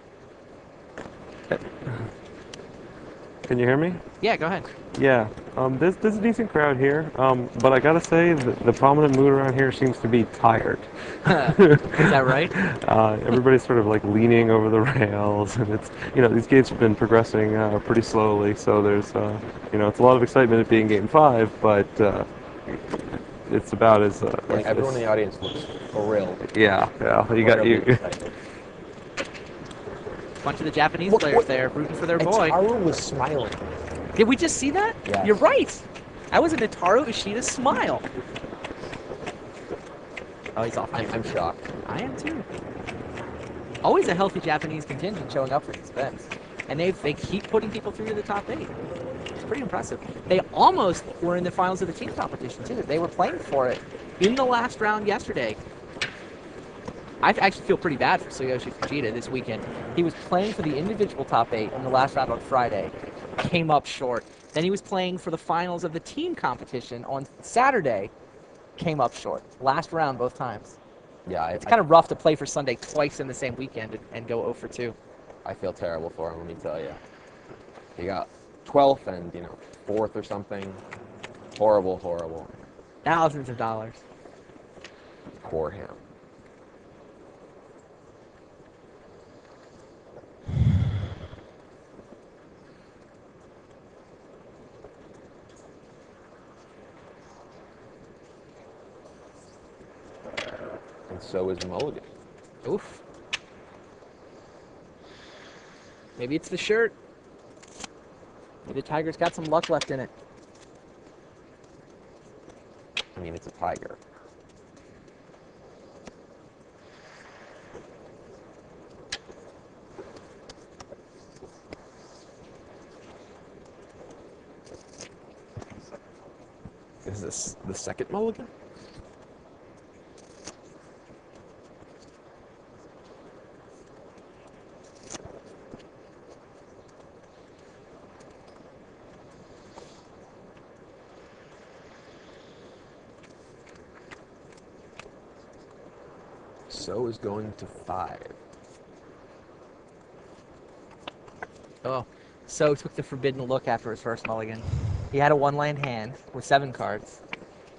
Can you hear me? Yeah, go ahead. Yeah, there's a decent crowd here, but I gotta say, the prominent mood around here seems to be tired. Is that right? Everybody's sort of like leaning over the rails, and it's, these games have been progressing pretty slowly, so there's, it's a lot of excitement at being Game 5, but it's about as... everyone in the audience looks thrilled. Yeah, you. Bunch of the Japanese players there rooting for their boy. Ataru was smiling. Did we just see that? Yes. You're right. That was an Ataru Ishida smile. Oh, he's off. I'm shocked. I am too. Always a healthy Japanese contingent showing up for these events. And they keep putting people through to the top 8. It's pretty impressive. They almost were in the finals of the team competition, too. They were playing for it in the last round yesterday. I actually feel pretty bad for Tsuyoshi Fujita this weekend. He was playing for the individual top 8 in the last round on Friday. Came up short. Then he was playing for the finals of the team competition on Saturday. Came up short. Last round both times. Yeah, It's kind of rough to play for Sunday twice in the same weekend and go 0 for 2. I feel terrible for him, let me tell you. He got 12th and, 4th or something. Horrible, horrible. Thousands of dollars. Poor him. And so is Mulligan. Oof. Maybe it's the shirt. Maybe the Tigers got some luck left in it. I mean, it's a tiger. Is this the second mulligan? So is going to 5. Oh, So took the forbidden look after his first mulligan. He had a one-land hand with 7 cards,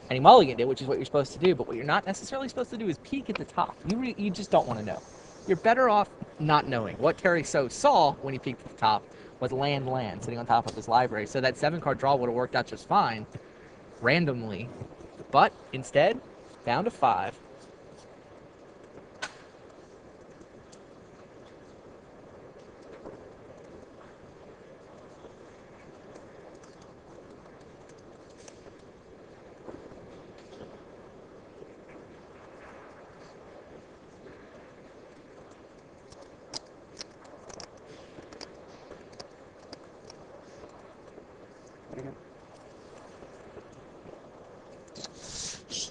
and he mulliganed it, which is what you're supposed to do. But what you're not necessarily supposed to do is peek at the top. You just don't want to know. You're better off not knowing. What Terry So saw when he peeked at the top was land sitting on top of his library. So that 7-card draw would have worked out just fine, randomly. But instead, down to 5.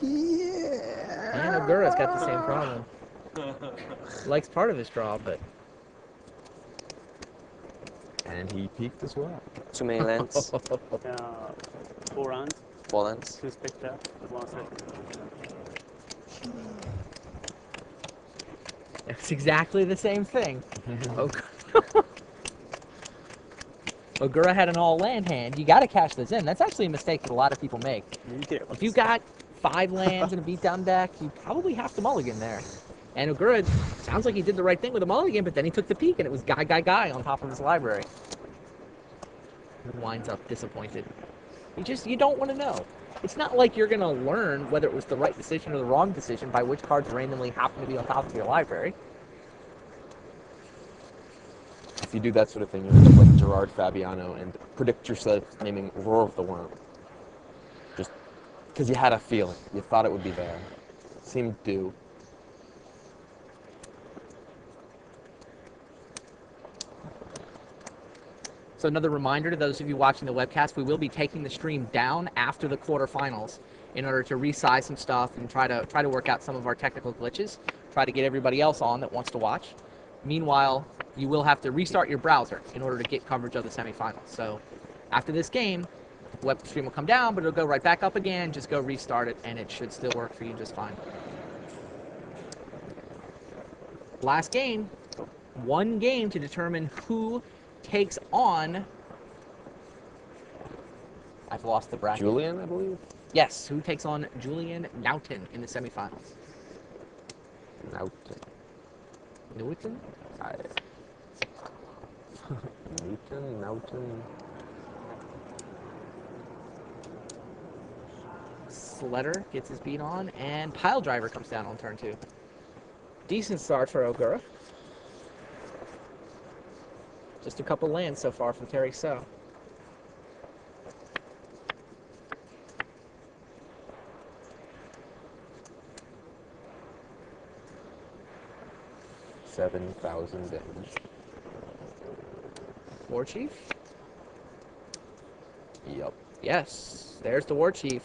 And Ogura's got the same problem. Likes part of his draw, but... And he peaked as well. Too many lands. 4 rounds. 4 lands. 2 picked up. 1 set. It's exactly the same thing. Ogura had an all-land hand. You got to cash those in. That's actually a mistake that a lot of people make. If you got 5 lands in a beatdown deck, you probably have to mulligan there. And Ogura, sounds like he did the right thing with a mulligan, but then he took the peek, and it was guy on top of his library. He winds up disappointed. You don't want to know. It's not like you're going to learn whether it was the right decision or the wrong decision by which cards randomly happen to be on top of your library. If you do that sort of thing, you end up like Gerard Fabiano and predict yourself naming Roar of the Worm. Just because you had a feeling. You thought it would be there. Seemed due. So another reminder to those of you watching the webcast, we will be taking the stream down after the quarterfinals in order to resize some stuff and try to work out some of our technical glitches, try to get everybody else on that wants to watch. Meanwhile, you will have to restart your browser in order to get coverage of the semifinals. So after this game, the web stream will come down, but it'll go right back up again. Just go restart it, and it should still work for you just fine. Last game, one game to determine who takes on... I've lost the bracket. Julian, I believe? Yes, who takes on Julian Naughton in the semifinals. Naughton. Naughton? Naughton. Sletter gets his beat on, and Pile Driver comes down on turn 2. Decent start for Ogura. Just a couple lands so far from Terry So. $7,000 damage. War Chief? Yep. Yes. There's the War Chief.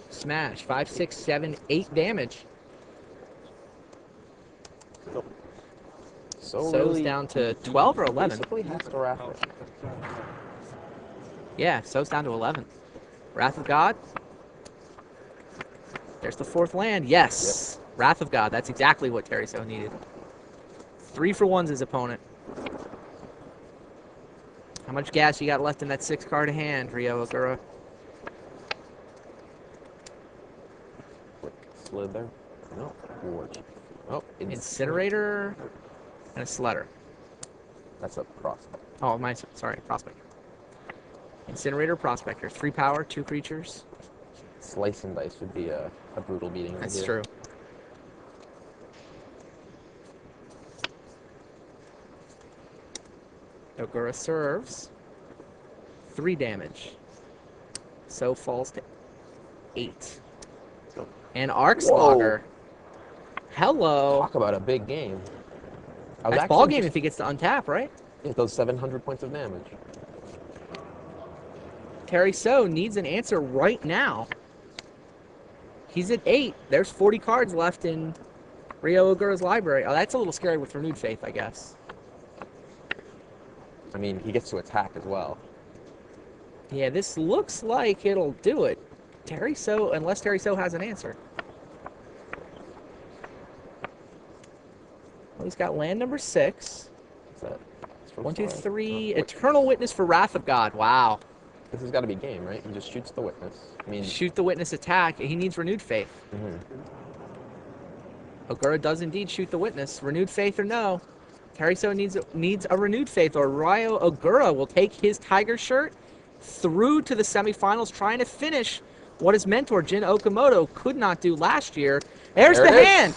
Smash. 5, 6, 7, 8 damage. So So's really, down to 12 or 11. basically has to wrap it. Yeah, So's down to 11. Wrath of God. There's the 4th land. Yes. Wrath of God. That's exactly what Terry So needed. 3 for 1's his opponent. How much gas you got left in that 6 card hand, Ryo Ogura? Quick slither. No. War Chief. Oh, Incinerator and a Sledder. That's a prospect. Oh, sorry, Prospector. Incinerator, Prospector. 3 power, 2 creatures. Slice and dice would be a brutal beating. Right That's here. true. Ogura serves. 3 damage. So falls to 8. And Arcslogger. Hello. Talk about a big game. That's ball game if he gets to untap, right? Yeah, those 700 points of damage. Terry So needs an answer right now. He's at 8. There's 40 cards left in Ryo Ogura's library. Oh, that's a little scary with Renewed Faith, I guess. I mean, he gets to attack as well. Yeah, this looks like it'll do it. Terry So, unless Terry So has an answer. Well, he's got land number 6. What's that? 1, 2, 3. Eternal Witness for Wrath of God. Wow. This has got to be game, right? He just shoots the witness. I mean, Shoot the Witness attack. He needs Renewed Faith. Ogura does indeed shoot the Witness. Renewed Faith or no. Terry So needs a Renewed Faith, or Ryo Ogura will take his Tiger shirt through to the semifinals, trying to finish what his mentor, Jin Okamoto, could not do last year. There's the hand.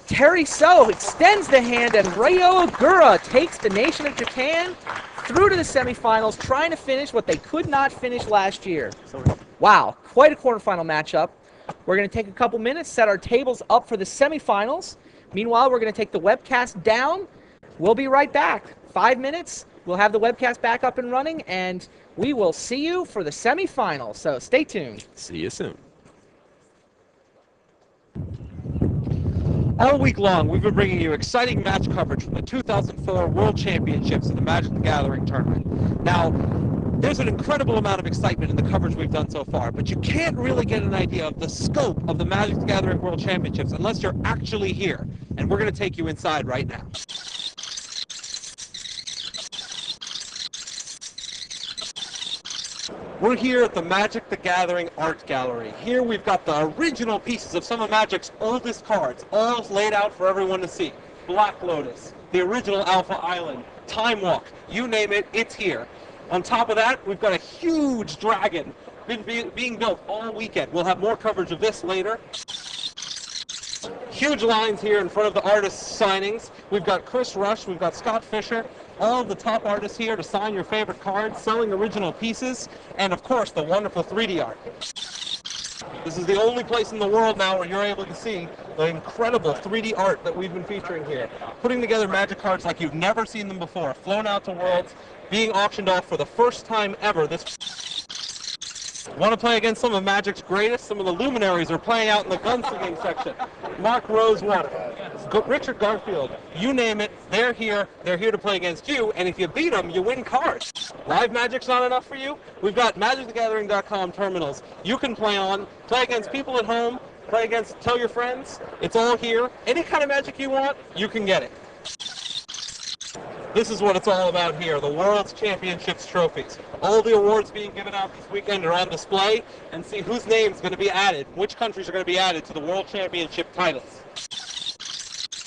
Terry So extends the hand, and Ryo Ogura takes the nation of Japan through to the semifinals, trying to finish what they could not finish last year. Wow, quite a quarterfinal matchup. We're going to take a couple minutes, set our tables up for the semifinals. Meanwhile, we're going to take the webcast down. We'll be right back. 5 minutes, we'll have the webcast back up and running, and we will see you for the semifinals. So stay tuned. see you soon. All week long, we've been bringing you exciting match coverage from the 2004 World Championships of the Magic the Gathering tournament. Now, there's an incredible amount of excitement in the coverage we've done so far, but you can't really get an idea of the scope of the Magic the Gathering World Championships unless you're actually here, and we're going to take you inside right now. We're here at the Magic the Gathering Art Gallery. Here we've got the original pieces of some of Magic's oldest cards, all laid out for everyone to see. Black Lotus, the original Alpha Island, Time Walk, you name it, it's here. On top of that, we've got a huge dragon being built all weekend. We'll have more coverage of this later. Huge lines here in front of the artists' signings. We've got Chris Rush, we've got Scott Fisher, all of the top artists here to sign your favorite cards, selling original pieces, and of course the wonderful 3D art. This is the only place in the world now where you're able to see the incredible 3D art that we've been featuring here. Putting together Magic cards like you've never seen them before, flown out to Worlds, being auctioned off for the first time ever. Want to play against some of Magic's greatest? Some of the luminaries are playing out in the gunslinging section. Mark Rosewater, Richard Garfield, you name it, they're here to play against you, and if you beat them, you win cards. Live Magic's not enough for you? We've got MagicTheGathering.com terminals you can play against people at home, tell your friends, it's all here. Any kind of Magic you want, you can get it. This is what it's all about here, the World's Championships trophies. All the awards being given out this weekend are on display, and see whose name's going to be added, which countries are going to be added to the World Championship titles.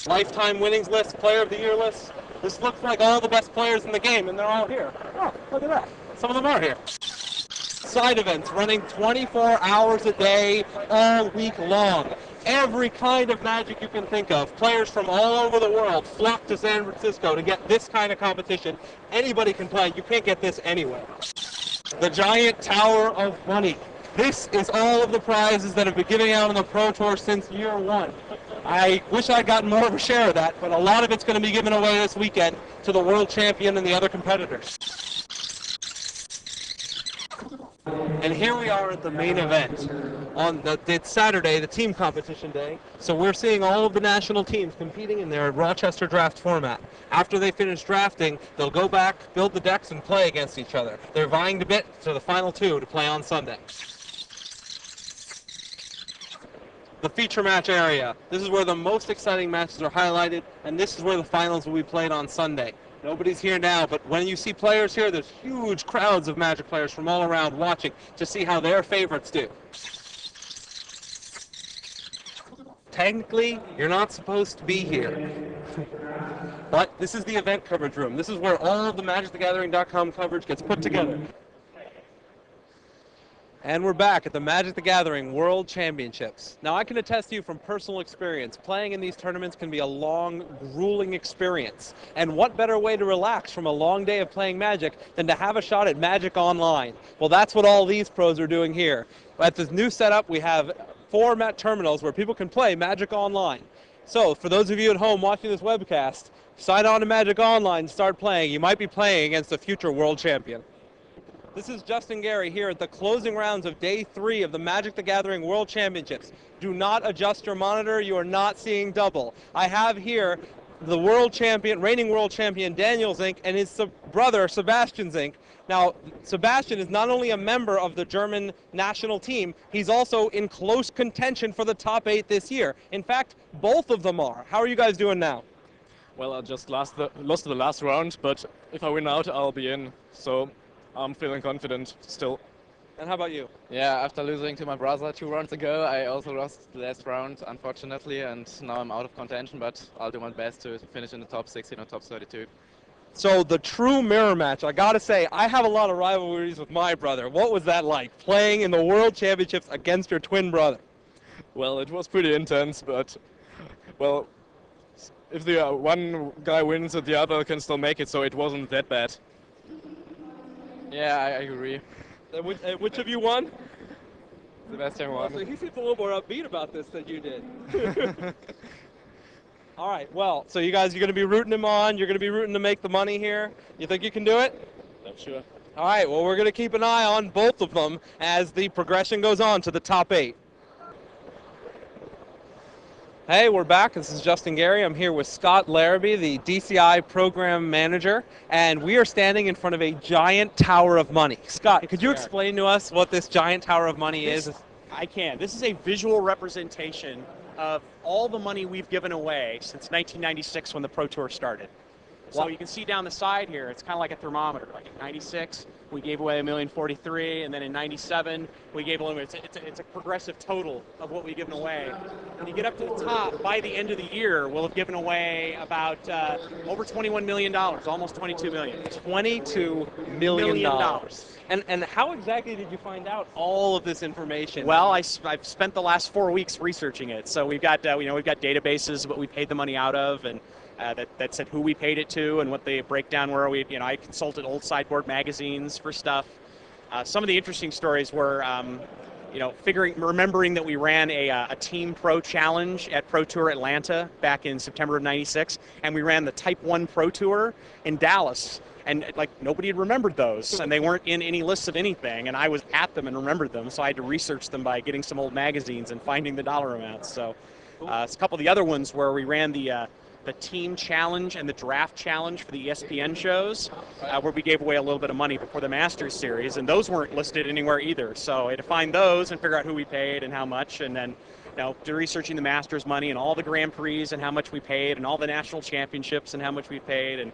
Lifetime winnings list, player of the year list. This looks like all the best players in the game, and they're all here. Oh, look at that. Some of them are here. Side events running 24 hours a day, all week long. Every kind of Magic you can think of. Players from all over the world flock to San Francisco to get this kind of competition. Anybody can play. You can't get this anywhere. The Giant Tower of Money. This is all of the prizes that have been giving out on the Pro Tour since year one. I wish I'd gotten more of a share of that, but a lot of it's going to be given away this weekend to the world champion and the other competitors. And here we are at the main event. It's Saturday, the team competition day. So we're seeing all of the national teams competing in their Rochester draft format. After they finish drafting, they'll go back, build the decks, and play against each other. They're vying to get to the final two to play on Sunday. The feature match area. This is where the most exciting matches are highlighted, and this is where the finals will be played on Sunday. Nobody's here now, but when you see players here, there's huge crowds of Magic players from all around watching to see how their favorites do. Technically, you're not supposed to be here. But this is the event coverage room. This is where all of the MagicTheGathering.com coverage gets put together. And we're back at the Magic the Gathering World Championships. Now, I can attest to you from personal experience, playing in these tournaments can be a long, grueling experience. And what better way to relax from a long day of playing Magic than to have a shot at Magic Online? Well, that's what all these pros are doing here. At this new setup, we have 4 terminals where people can play Magic Online. So, for those of you at home watching this webcast, sign on to Magic Online and start playing. You might be playing against the future world champion. This is Justin Gary here at the closing rounds of Day 3 of the Magic the Gathering World Championships. Do not adjust your monitor. You are not seeing double. I have here the world champion, reigning world champion Daniel Zink and his brother Sebastian Zink. Now, Sebastian is not only a member of the German national team, he's also in close contention for the top 8 this year. In fact, both of them are. How are you guys doing now? Well, I just lost the last round, but if I win out, I'll be in. So I'm feeling confident still. And how about you? Yeah, after losing to my brother 2 rounds ago, I also lost the last round, unfortunately, and now I'm out of contention, but I'll do my best to finish in the top 16 or top 32. So the true mirror match, I gotta say, I have a lot of rivalries with my brother. What was that like, playing in the World Championships against your twin brother? Well, it was pretty intense, but, well, if the one guy wins, the other can still make it, so it wasn't that bad. Yeah, I agree. Which of you won? Sebastian won. So he seems a little more upbeat about this than you did. All right, well, so you guys are going to be rooting him on. You're going to be rooting to make the money here. You think you can do it? Not sure. All right, well, we're going to keep an eye on both of them as the progression goes on to the top 8. Hey, we're back. This is Justin Gary. I'm here with Scott Larrabee, the DCI program manager, and we are standing in front of a giant tower of money. Scott, could you explain to us what this giant tower of money is? I can. This is a visual representation of all the money we've given away since 1996 when the Pro Tour started. So you can see down the side here, it's kind of like a thermometer. Like in 96, we gave away $1,043,000, and then in 97, we gave away, it's a progressive total of what we've given away. When you get up to the top, by the end of the year, we'll have given away about over $21 million, almost $22 million. $22 million. And how exactly did you find out all of this information? Well, I've spent the last 4 weeks researching it. So we've got we've got databases of what we paid the money out of, and that said who we paid it to and what the breakdown were. I consulted old sideboard magazines for stuff. Some of the interesting stories were, remembering that we ran a Team Pro Challenge at Pro Tour Atlanta back in September of '96, and we ran the Type 1 Pro Tour in Dallas. And nobody had remembered those, and they weren't in any lists of anything, and I was at them and remembered them, so I had to research them by getting some old magazines and finding the dollar amounts. So a couple of the other ones where we ran the Team Challenge and the Draft Challenge for the ESPN shows, where we gave away a little bit of money before the Masters Series, and those weren't listed anywhere either. So I had to find those and figure out who we paid and how much, and then researching the Masters money and all the Grand Prix and how much we paid, and all the national championships and how much we paid, and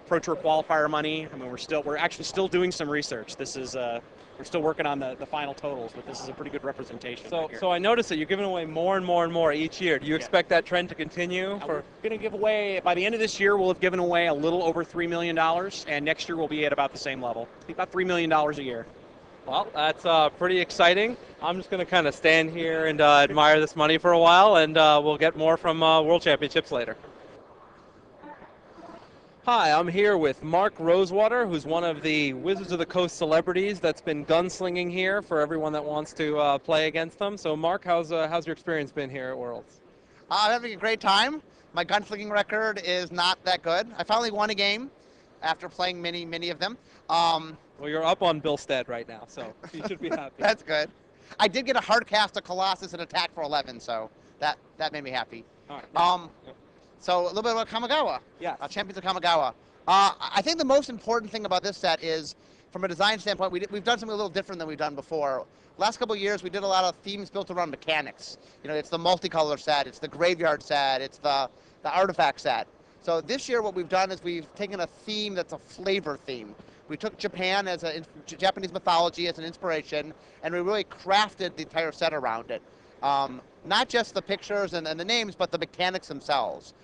Pro Tour qualifier money. I mean, we're actually still doing some research. This is we're still working on the final totals, but this is a pretty good representation. So I noticed that you're giving away more and more and more each year. Do you expect that trend to continue? We're going to give away, by the end of this year, we'll have given away a little over $3 million, and next year we'll be at about the same level, about $3 million a year. Well, that's pretty exciting. I'm just going to kind of stand here and admire this money for a while, and we'll get more from World Championships later. Hi, I'm here with Mark Rosewater, who's one of the Wizards of the Coast celebrities that's been gunslinging here for everyone that wants to play against them. So, Mark, how's your experience been here at Worlds? I'm having a great time. My gunslinging record is not that good. I finally won a game after playing many of them. Well, you're up on Billstead right now, so you should be happy. That's good. I did get a hard cast of Colossus and attack for 11, so that made me happy. All right. So a little bit about Kamigawa. Yeah. Champions of Kamigawa. I think the most important thing about this set is, from a design standpoint, we've done something a little different than we've done before. Last couple of years, we did a lot of themes built around mechanics. You know, it's the multicolor set, it's the graveyard set, it's the artifact set. So this year, what we've done is we've taken a theme that's a flavor theme. We took Japan as Japanese mythology as an inspiration, and we really crafted the entire set around it. Not just the pictures and the names, but the mechanics themselves.